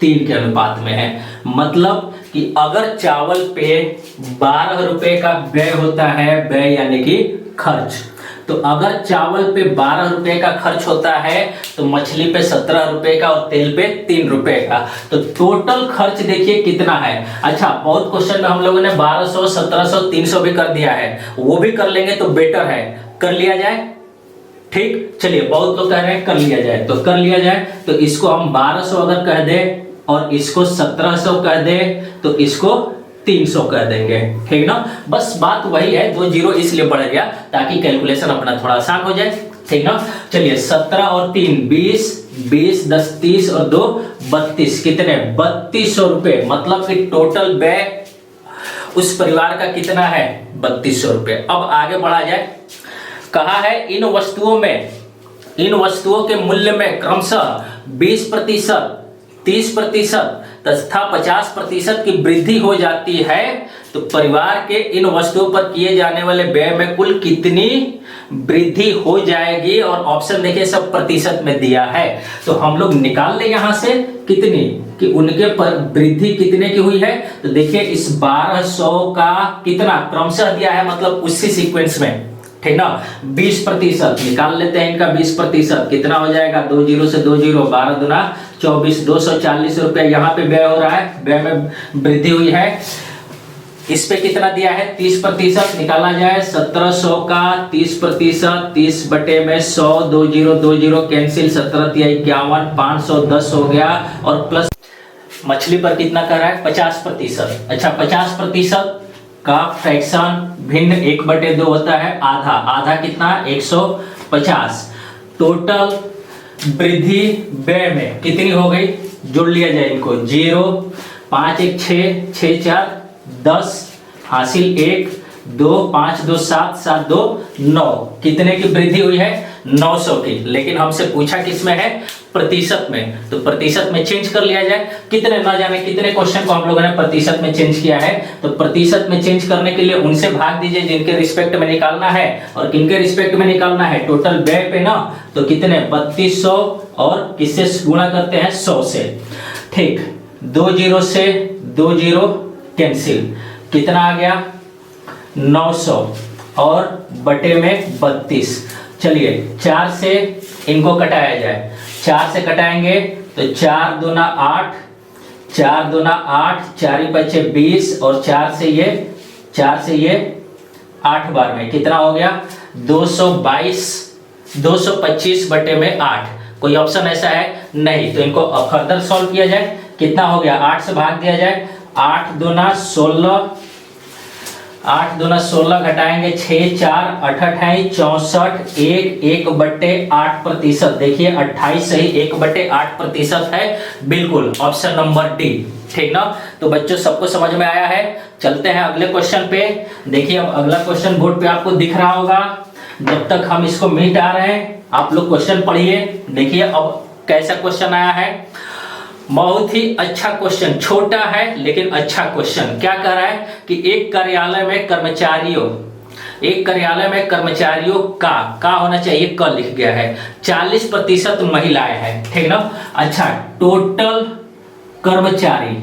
3 के अनुपात में है। मतलब कि अगर चावल पे 12 रुपए का व्यय होता है, व्यय यानी कि खर्च, तो अगर चावल पे 12 रुपए का खर्च होता है तो मछली पे 17 रुपए का और तेल पे 3 रुपए का, तो टोटल खर्च देखिए कितना है। अच्छा बहुत क्वेश्चन में हम लोगों ने 1200, 1700, 300 भी कर दिया है, वो भी कर लेंगे तो बेटर है, कर लिया जाए, ठीक। चलिए बहुत लोग कह रहे हैं कर लिया जाए, तो कर लिया जाए। तो इसको हम 1200 अगर कह दे और इसको 1700 कह दे तो इसको 300 कर देंगे, ठीक ना। बस बात वही है, 2 जीरो इसलिए बढ़ गया ताकि कैलकुलेशन अपना थोड़ा आसान हो जाए, ठीक ना। चलिए 17 और 3 20, 20 10 30 और 2 32, कितने 3200 रुपए। मतलब कि टोटल व्यय उस परिवार का कितना है 3200 रुपए। अब आगे बढ़ा जाए, कहा है इन वस्तुओं के मूल्य में क्रमशः 20%, 30% तथा 50% की वृद्धि हो जाती है, तो परिवार के इन वस्तुओं पर किए जाने वाले व्यय में कुल कितनी वृद्धि हो जाएगी। और ऑप्शन देखिए सब प्रतिशत में दिया है, तो हम लोग निकाल ले यहां से कितनी, कि उनके पर वृद्धि कितने की हुई है। तो देखिए इस 1200 का कितना क्रमशः दिया है, मतलब उसी सीक्वेंस में, ठीक ना। 20% निकाल लेते हैं इनका, 20% कितना हो जाएगा, 2 जीरो से 2 जीरो, 12 दूना 24, 240 रुपया यहाँ पे व्यय हो रहा है, व्यय में वृद्धि हुई है। इस पे कितना दिया है 30%, निकाला जाए 1700 का 30%, 30 बटे में 100, 2 जीरो कैंसिल, 17 तिया 51, 510 हो गया, और प्लस मछली पर कितना कर रहा है 50%। अच्छा 50% का फ्रैक्शन भिन्न 1/2 होता है, आधा, आधा कितना 150। टोटल वृद्धि व्यय में कितनी हो गई जोड़ लिया जाए इनको, 0 5 1 6 6 4 10 हासिल 1 2 5 2 7 7 2 9, कितने की वृद्धि हुई है? 900 की। लेकिन हमसे पूछा किस में है? प्रतिशत में, तो प्रतिशत में चेंज कर लिया जाए। कितने, ना जाने कितने क्वेश्चन को हम लोगों ने प्रतिशत में चेंज किया है, तो प्रतिशत में चेंज करने के लिए उनसे भाग दीजिए जिनके रिस्पेक्ट में निकालना है। और किनके रिस्पेक्ट में निकालना है? टोटल व्यय पे ना, तो कितने? 3200 और किससे गुणा करते हैं? 100 से। ठीक, 2 0 से 2 0 कैंसिल, कितना आ गया? 900 और बटे में 32। चलिए 4 से इनको कटाया जाए, 4 से कटाएंगे तो 4 दूना 8, 4 दूना 8, 4 बचे 20 और 4 से ये 8 बार में कितना हो गया? 222, 225 बटे में 8। कोई ऑप्शन ऐसा है? नहीं। तो इनको फर्दर सॉल्व किया जाए, कितना हो गया? 8 से भाग दिया जाए, 8 दूना 16, 8 दूना 16 घटाएंगे 6 4 28 64, 1 बटे 8%। देखिए 28 सही 1/8% है, बिल्कुल ऑप्शन नंबर डी। ठीक ना? तो बच्चों सबको समझ में आया है। चलते हैं अगले क्वेश्चन पे। देखिए अब अगला क्वेश्चन बोर्ड पे आपको दिख रहा होगा। जब तक हम इसको मिटा रहे हैं आप लोग क्वेश्चन पढ़िए। देखिए अब कैसा क्वेश्चन आया है, बहुत ही अच्छा क्वेश्चन, छोटा है लेकिन अच्छा क्वेश्चन। क्या कह रहा है कि एक कार्यालय में कर्मचारियों का होना चाहिए, क लिख गया है, 40% महिलाएं हैं। ठीक ना? अच्छा, टोटल कर्मचारी,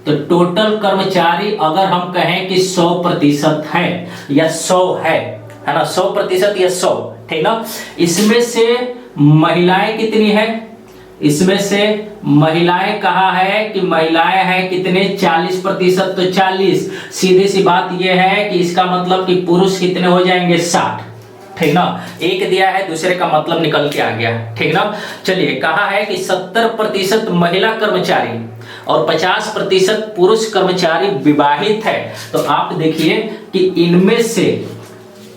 तो टोटल कर्मचारी अगर हम कहें कि 100% है या 100 है ना, 100% या 100, ठीक ना? इसमें से महिलाएं कितनी है? इसमें से महिलाएं कहा है कि महिलाएं हैं कितने? 40%, तो 40। सीधी सी बात यह है कि इसका मतलब कि पुरुष कितने हो जाएंगे? 60। ठीक ना? एक दिया है, दूसरे का मतलब निकल के आ गया। ठीक ना? चलिए, कहा है कि 70% महिला कर्मचारी और 50% पुरुष कर्मचारी विवाहित है। तो आप देखिए कि इनमें से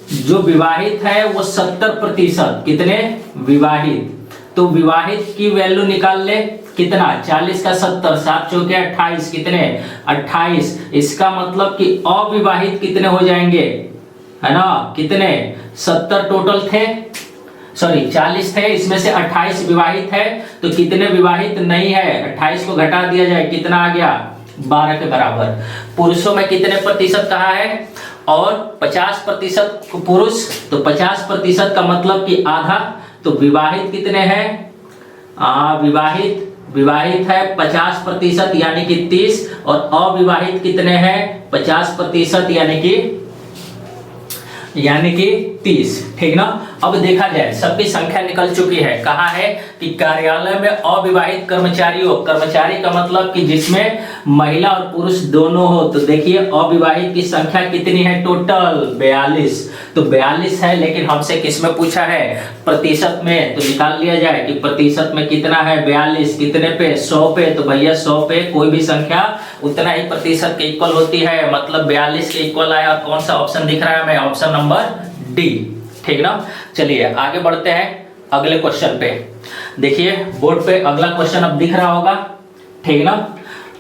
जो विवाहित है वो 70%, कितने? विवाहित। तो विवाहित की वैल्यू निकाल ले, कितना? 40 का 70, 7 चौके 28, कितने? 28। इसका मतलब कि अविवाहित कितने हो जाएंगे? है ना? कितने? 70 टोटल थे, सॉरी 40 थे, इसमें से 28 विवाहित है। तो कितने विवाहित नहीं है? 28 को घटा दिया जाए, कितना आ गया? 12 के बराबर। पुरुषों में कितने प्रतिशत कहा है? और 50% पुरुष, तो 50% का मतलब कि आधा। तो विवाहित कितने हैं? विवाहित है 50% यानी कि 30, और अविवाहित कितने हैं? 50% यानी कि 30। ठीक ना? अब देखा जाए सबकी संख्या निकल चुकी है। कहा है कि कार्यालय में अविवाहित कर्मचारी का मतलब कि जिसमें महिला और पुरुष दोनों हो। तो देखिए अविवाहित की संख्या कितनी है? टोटल 42। तो 42 है, लेकिन हमसे किस में पूछा है? प्रतिशत में। तो निकाल लिया जाए कि प्रतिशत में कितना है? 42। कितने पे? 100 पे। तो भैया 100 पे कोई भी संख्या उतना ही प्रतिशत के इक्वल होती है, मतलब 42 के इक्वल आया। और कौन सा ऑप्शन दिख रहा है हमें? Option number D. ठीक ना? चलिए आगे बढ़ते हैं अगले क्वेश्चन पे। देखिए बोर्ड पे अगला क्वेश्चन अब दिख रहा होगा। ठीक ना?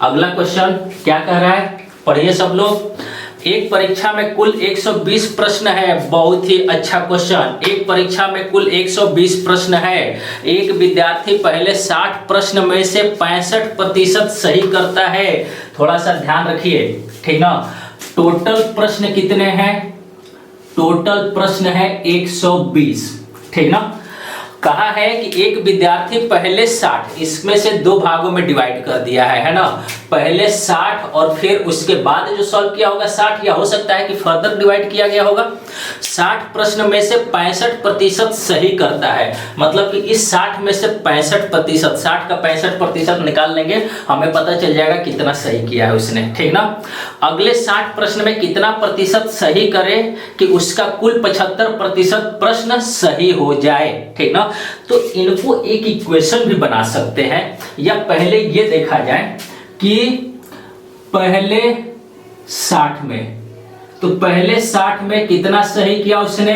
अगला क्वेश्चन क्या कह रहा है, पढ़िए सब लोग। एक परीक्षा में कुल 120 प्रश्न है। बहुत ही अच्छा क्वेश्चन। एक परीक्षा में कुल 120 प्रश्न है। एक विद्यार्थी पहले 60 प्रश्न में से 65% सही करता है। थोड़ा सा ध्यान रखिए, ठीक ना? टोटल प्रश्न कितने हैं? टोटल प्रश्न है 120। ठीक ना? कहा है कि एक विद्यार्थी पहले 60, इसमें से दो भागों में डिवाइड कर दिया है ना? पहले 60 और फिर उसके बाद जो सॉल्व किया होगा 60, या हो सकता है कि फर्दर डिवाइड किया गया होगा। 60 प्रश्न में से 65% सही करता है, मतलब कि इस 60 में से 65%, 60 का 65% निकाल लेंगे, हमें पता चल जाएगा कितना सही किया है उसने। ठीक ना? अगले 60 प्रश्न में कितना प्रतिशत सही करे कि उसका कुल 75% प्रश्न सही हो जाए। ठीक ना? तो इनको एक इक्वेशन भी बना सकते हैं, या पहले ये देखा जाए कि पहले 60 में, तो पहले 60 में कितना सही किया उसने?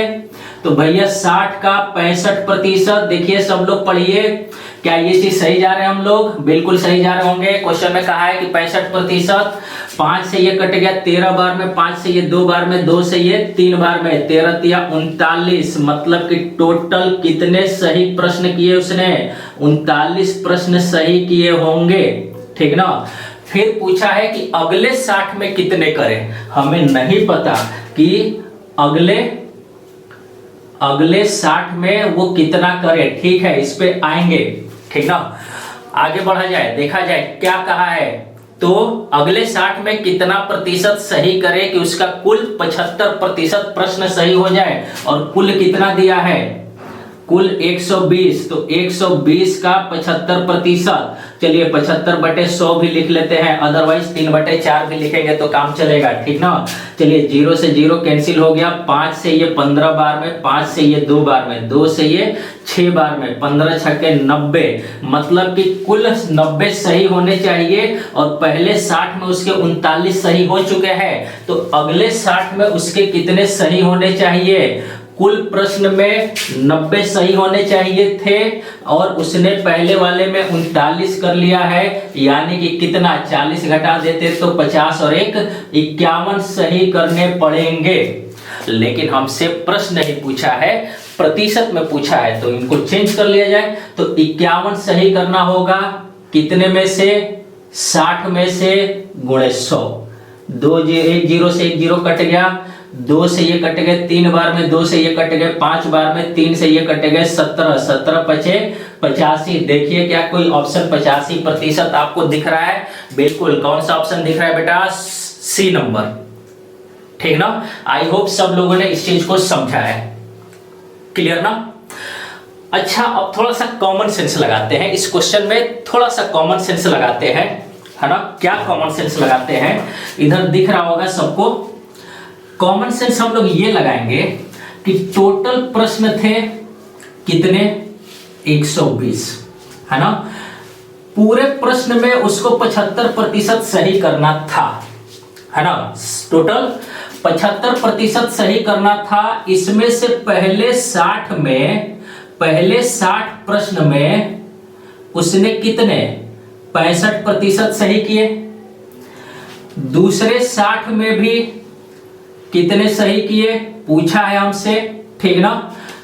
तो भैया 60 का 65%, देखिए सब लोग पढ़िए, क्या ये चीज सही जा रहे हैं हम लोग? बिल्कुल सही जा रहे होंगे। क्वेश्चन में कहा है कि 65%, 5 से ये कट गया 13 बार में, 5 से ये 2 बार में, 2 से ये 3 बार में, 13 तिया 39, मतलब कि टोटल कितने सही प्रश्न किए उसने? 39 प्रश्न सही किए होंगे, ठीक ना। फिर पूछा है कि अगले 60 में कितने करें। हमें नहीं पता कि अगले 60 में वो कितना करे, ठीक है, इस पे आएंगे, ठीक ना। आगे बढ़ा जाए, देखा जाए क्या कहा है। तो अगले 60 में कितना प्रतिशत सही करे कि उसका कुल 75% प्रश्न सही हो जाए, और कुल कितना दिया है? कुल 120, तो 120 का 75%, चलिए 75/100 भी लिख लेते हैं, अदरवाइज 3/4 भी लिखेंगे तो काम चलेगा, ठीक ना। चलिए 0 से 0 कैंसिल हो गया, 5 से ये 15 बार में, 5 से ये 2 बार में, 2 से ये 6 बार में, 15 छक्के 90, मतलब कि कुल 90 सही होने चाहिए, और पहले 60 में उसके 39 सही हो चुके हैं, तो अगले 60 में उसके कितने सही होने चाहिए? कुल प्रश्न में 90 सही होने चाहिए थे, और उसने पहले वाले में 39 कर लिया है, यानी कि कितना? 40 घटा देते तो 50 और 1 51 सही करने पड़ेंगे। लेकिन हमसे प्रश्न नहीं पूछा है, प्रतिशत में पूछा है, तो इनको चेंज कर लिया जाए। तो 51 सही करना होगा, कितने में से? 60 में से गुणे 100, 1 0 से 1 0 कट गया, 2 से ये कट गए 3 बार में, 2 से ये कट गए 5 बार में, 3 से ये कट गए 17, 17 पचे 85। देखिए क्या कोई ऑप्शन 85% आपको दिख रहा है? बिल्कुल। कौन सा ऑप्शन दिख रहा है बेटा? सी नंबर, ठीक ना। आई होप सब लोगों ने इस चीज को समझा है, क्लियर ना। अच्छा, अब थोड़ा सा कॉमन सेंस लगाते हैं इस क्वेश्चन में, थोड़ा सा कॉमन सेंस लगाते हैं, है ना। क्या कॉमन सेंस लगाते हैं? इधर दिख रहा होगा सबको। कॉमन सेंस हम लोग ये लगाएंगे कि टोटल प्रश्न थे कितने? 120, है ना। पूरे प्रश्न में उसको 75% सही करना था, है ना। टोटल 75% सही करना था। इसमें से पहले 60 प्रश्न में उसने कितने? 65% सही किए। दूसरे 60 में भी कितने सही किए पूछा है हमसे, ठीक ना।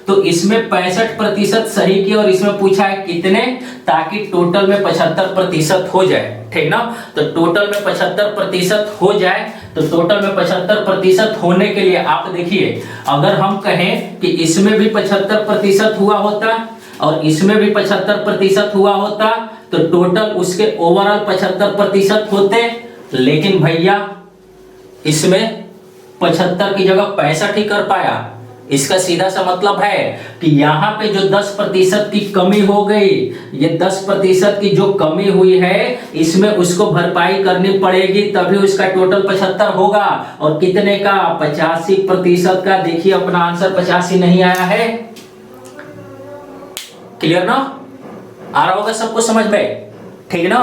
तो इसमें 65% सही किए, और इसमें पूछा है कितने, ताकि टोटल में 75% हो जाए, ठीक ना। तो टोटल में 75% हो जाए, तो टोटल में 75% होने के लिए आप देखिए, अगर हम कहें कि इसमें भी 75% हुआ होता और इसमें भी 75% हुआ होता, तो टोटल उसके ओवरऑल 75% होते। लेकिन भैया इसमें 75 की जगह 65 ही कर पाया। इसका सीधा सा मतलब है कि यहाँ पे जो 10% की कमी हो गई, ये 10% की जो कमी हुई है, इसमें उसको भरपाई करनी पड़ेगी, तभी उसका टोटल 75 होगा। और कितने का? 85% का। देखिए अपना आंसर 85 नहीं आया है, क्लियर ना। आ रहा होगा सबको समझ में, ठीक ना।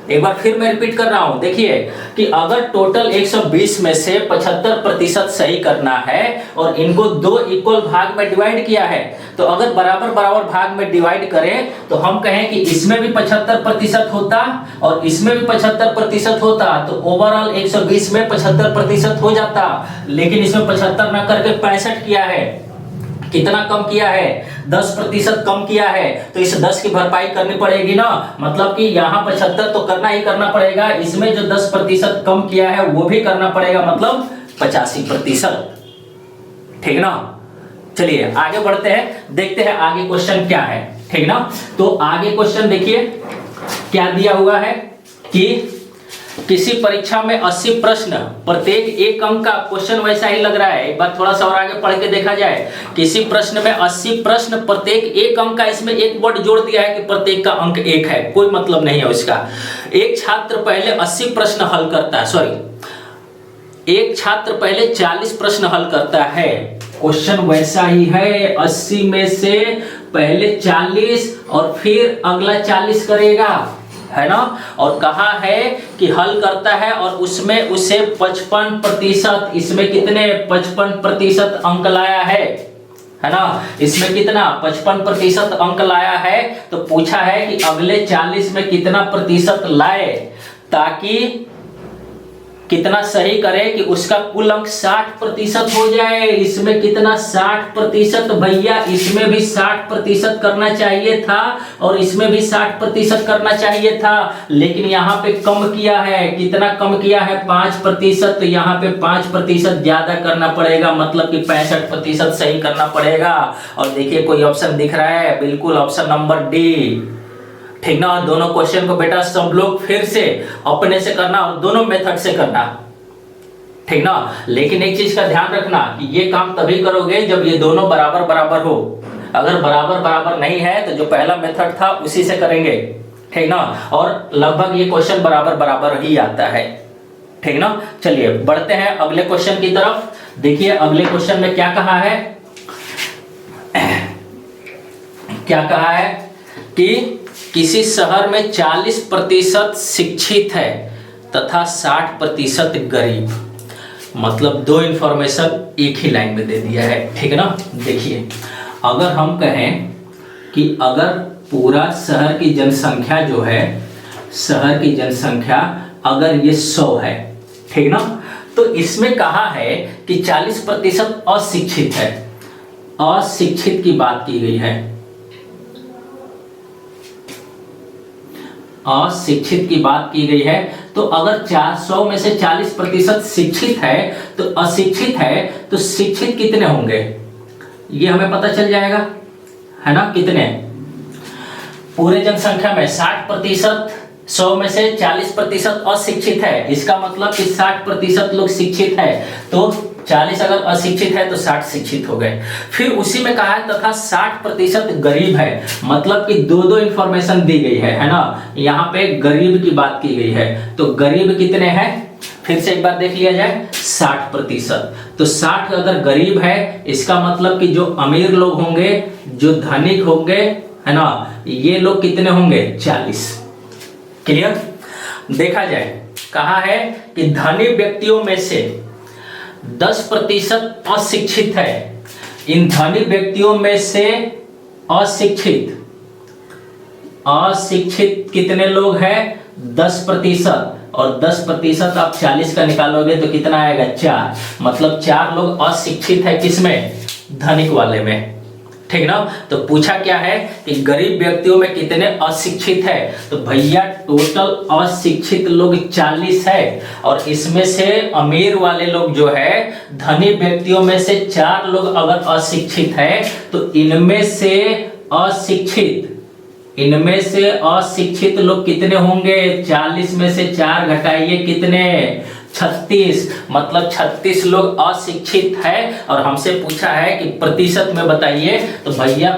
एक बार फिर मैं रिपीट कर रहा हूं, देखिए कि अगर टोटल 120 में से 75% सही करना है और इनको 2 इक्वल भाग में डिवाइड किया है, तो अगर बराबर बराबर भाग में डिवाइड करें तो हम कहें कि इसमें भी 75% होता और इसमें भी 75% होता, तो ओवरऑल 120 में 75% हो जाता। लेकिन इसमें 75 ना करके 65 किया है। कितना कम किया है? 10% कम किया है, तो इस 10 की भरपाई करनी पड़ेगी ना। मतलब कि यहाँ 75 तो करना ही करना पड़ेगा, इसमें जो 10% कम किया है वो भी करना पड़ेगा, मतलब 85%, ठीक ना। चलिए आगे बढ़ते हैं, देखते हैं आगे क्वेश्चन क्या है, ठीक ना। तो आगे क्वेश्चन देखिए क्या दिया हुआ है कि किसी परीक्षा में 80 प्रश्न, प्रत्येक 1 अंक का। क्वेश्चन वैसा ही लग रहा है, एक बार थोड़ा सा और आगे पढ़ के देखा जाए। किसी प्रश्न में 80 प्रश्न, प्रत्येक 1 अंक का। इसमें एक वर्ड जोड़ दिया है कि प्रत्येक का अंक 1 है, कोई मतलब नहीं है उसका। एक छात्र पहले 80 प्रश्न हल करता है, सॉरी, एक छात्र पहले 40 प्रश्न हल करता है। क्वेश्चन वैसा ही है, 80 में से पहले 40 और फिर अगला 40 करेगा, है ना। और कहा है कि हल करता है और उसमें उसे 55%, इसमें कितने 55% अंक लाया है, है ना। इसमें कितना 55% अंक लाया है, तो पूछा है कि अगले 40 में कितना प्रतिशत लाए, ताकि कितना सही करे कि उसका कुल अंक 60% हो जाए। इसमें कितना 60%, भैया इसमें भी 60% करना चाहिए था और इसमें भी 60% करना चाहिए था, लेकिन यहाँ पे कम किया है। कितना कम किया है? 5%। तो यहाँ पे 5% ज्यादा करना पड़ेगा, मतलब कि 65% सही करना पड़ेगा। और देखिए कोई ऑप्शन दिख रहा है? बिल्कुल ऑप्शन नंबर डी, ठीक ना। दोनों क्वेश्चन को बेटा सब लोग फिर से अपने से करना और दोनों मेथड से करना, ठीक ना। लेकिन एक चीज का ध्यान रखना कि ये काम तभी करोगे जब ये दोनों बराबर बराबर हो। अगर बराबर बराबर नहीं है तो जो पहला मेथड था उसी से करेंगे, ठीक ना। और लगभग ये क्वेश्चन बराबर बराबर ही आता है, ठीक ना। चलिए बढ़ते हैं अगले क्वेश्चन की तरफ। देखिए अगले क्वेश्चन में क्या कहा है, क्या कहा है कि किसी शहर में 40% शिक्षित है तथा 60% गरीब। मतलब दो इंफॉर्मेशन एक ही लाइन में दे दिया है, ठीक है ना। देखिए अगर हम कहें कि अगर पूरा शहर की जनसंख्या जो है, शहर की जनसंख्या अगर ये 100 है, ठीक ना, तो इसमें कहा है कि 40% अशिक्षित है। अशिक्षित की बात की गई है, अशिक्षित की बात की गई है। तो अगर 400 में से 40% शिक्षित है तो अशिक्षित है, तो शिक्षित कितने होंगे ये हमें पता चल जाएगा, है ना। कितने? पूरे जनसंख्या में 60%, 100 में से 40% अशिक्षित है, इसका मतलब कि 60% लोग शिक्षित है, तो 40 अगर अशिक्षित है तो 60 शिक्षित हो गए। फिर उसी में कहा है तथा 60% गरीब है, मतलब कि दो इंफॉर्मेशन दी गई है ना। यहाँ पे गरीब की बात की गई है, तो गरीब कितने हैं फिर से एक बार देख लिया जाए, 60%। तो 60 अगर गरीब है, इसका मतलब कि जो अमीर लोग होंगे, जो धनिक होंगे, है ना, ये लोग कितने होंगे? 40। क्लियर? देखा जाए कहा है कि धनी व्यक्तियों में से 10% अशिक्षित है। इन धनी व्यक्तियों में से अशिक्षित कितने लोग हैं? 10%। और 10% आप 40 का निकालोगे तो कितना आएगा? 4। मतलब 4 लोग अशिक्षित है, किसमें? धनिक वाले में, ठीक ना। तो पूछा क्या है कि गरीब व्यक्तियों में कितने अशिक्षित है, तो भैया टोटल अशिक्षित लोग 40 है। और इसमें से अमीर वाले लोग जो है, धनी व्यक्तियों में से 4 लोग अगर अशिक्षित है, तो इनमें से अशिक्षित लोग कितने होंगे? 40 में से 4 घटाइए, कितने? 36। मतलब 36 लोग अशिक्षित है। और हमसे पूछा है कि प्रतिशत में बताइए, तो भैया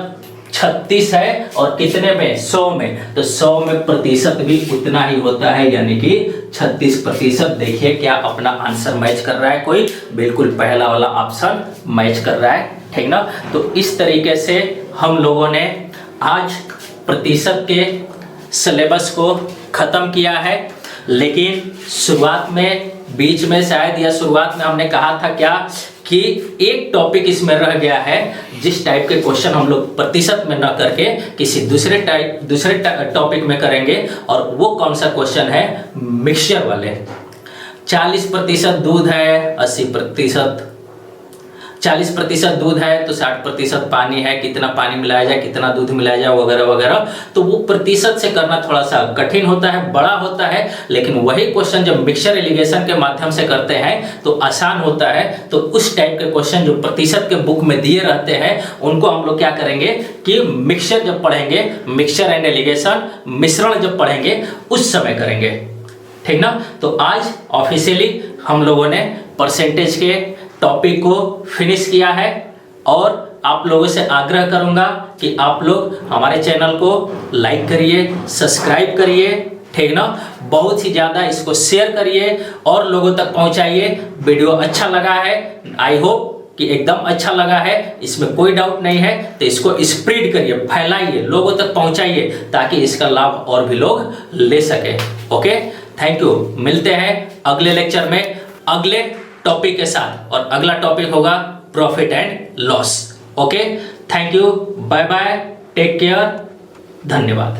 36 है और कितने में? 100 में। तो 100 में प्रतिशत भी उतना ही होता है, यानी कि 36%। देखिए क्या अपना आंसर मैच कर रहा है कोई? बिल्कुल पहला वाला ऑप्शन मैच कर रहा है, ठीक ना। तो इस तरीके से हम लोगों ने आज प्रतिशत के सिलेबस को खत्म किया है। लेकिन शुरुआत में, बीच में शायद, या शुरुआत में हमने कहा था क्या कि एक टॉपिक इसमें रह गया है, जिस टाइप के क्वेश्चन हम लोग प्रतिशत में न करके किसी दूसरे टॉपिक में करेंगे। और वो कौन सा क्वेश्चन है? मिक्सचर वाले। 40% दूध है, 40% दूध है तो 60% पानी है, कितना पानी मिलाया जाए, कितना दूध मिलाया जाए, वगैरह वगैरह। तो वो प्रतिशत से करना थोड़ा सा कठिन होता है, बड़ा होता है। लेकिन वही क्वेश्चन जब मिक्सचर एलिगेशन के माध्यम से करते हैं तो आसान होता है। तो उस टाइप के क्वेश्चन जो प्रतिशत के बुक में दिए रहते हैं, उनको हम लोग क्या करेंगे कि मिक्सचर जब पढ़ेंगे, मिक्सचर एंड एलिगेशन, मिश्रण जब पढ़ेंगे उस समय करेंगे, ठीक ना। तो आज ऑफिशियली हम लोगों ने परसेंटेज के टॉपिक को फिनिश किया है। और आप लोगों से आग्रह करूंगा कि आप लोग हमारे चैनल को लाइक करिए, सब्सक्राइब करिए, ठीक ना। बहुत ही ज़्यादा इसको शेयर करिए और लोगों तक पहुंचाइए। वीडियो अच्छा लगा है, आई होप कि एकदम अच्छा लगा है, इसमें कोई डाउट नहीं है। तो इसको स्प्रेड करिए, फैलाइए, लोगों तक पहुंचाइए, ताकि इसका लाभ और भी लोग ले सके। Okay, thank you. मिलते हैं अगले लेक्चर में अगले टॉपिक के साथ, और अगला टॉपिक होगा profit and loss. Okay, thank you, bye bye, take care, धन्यवाद।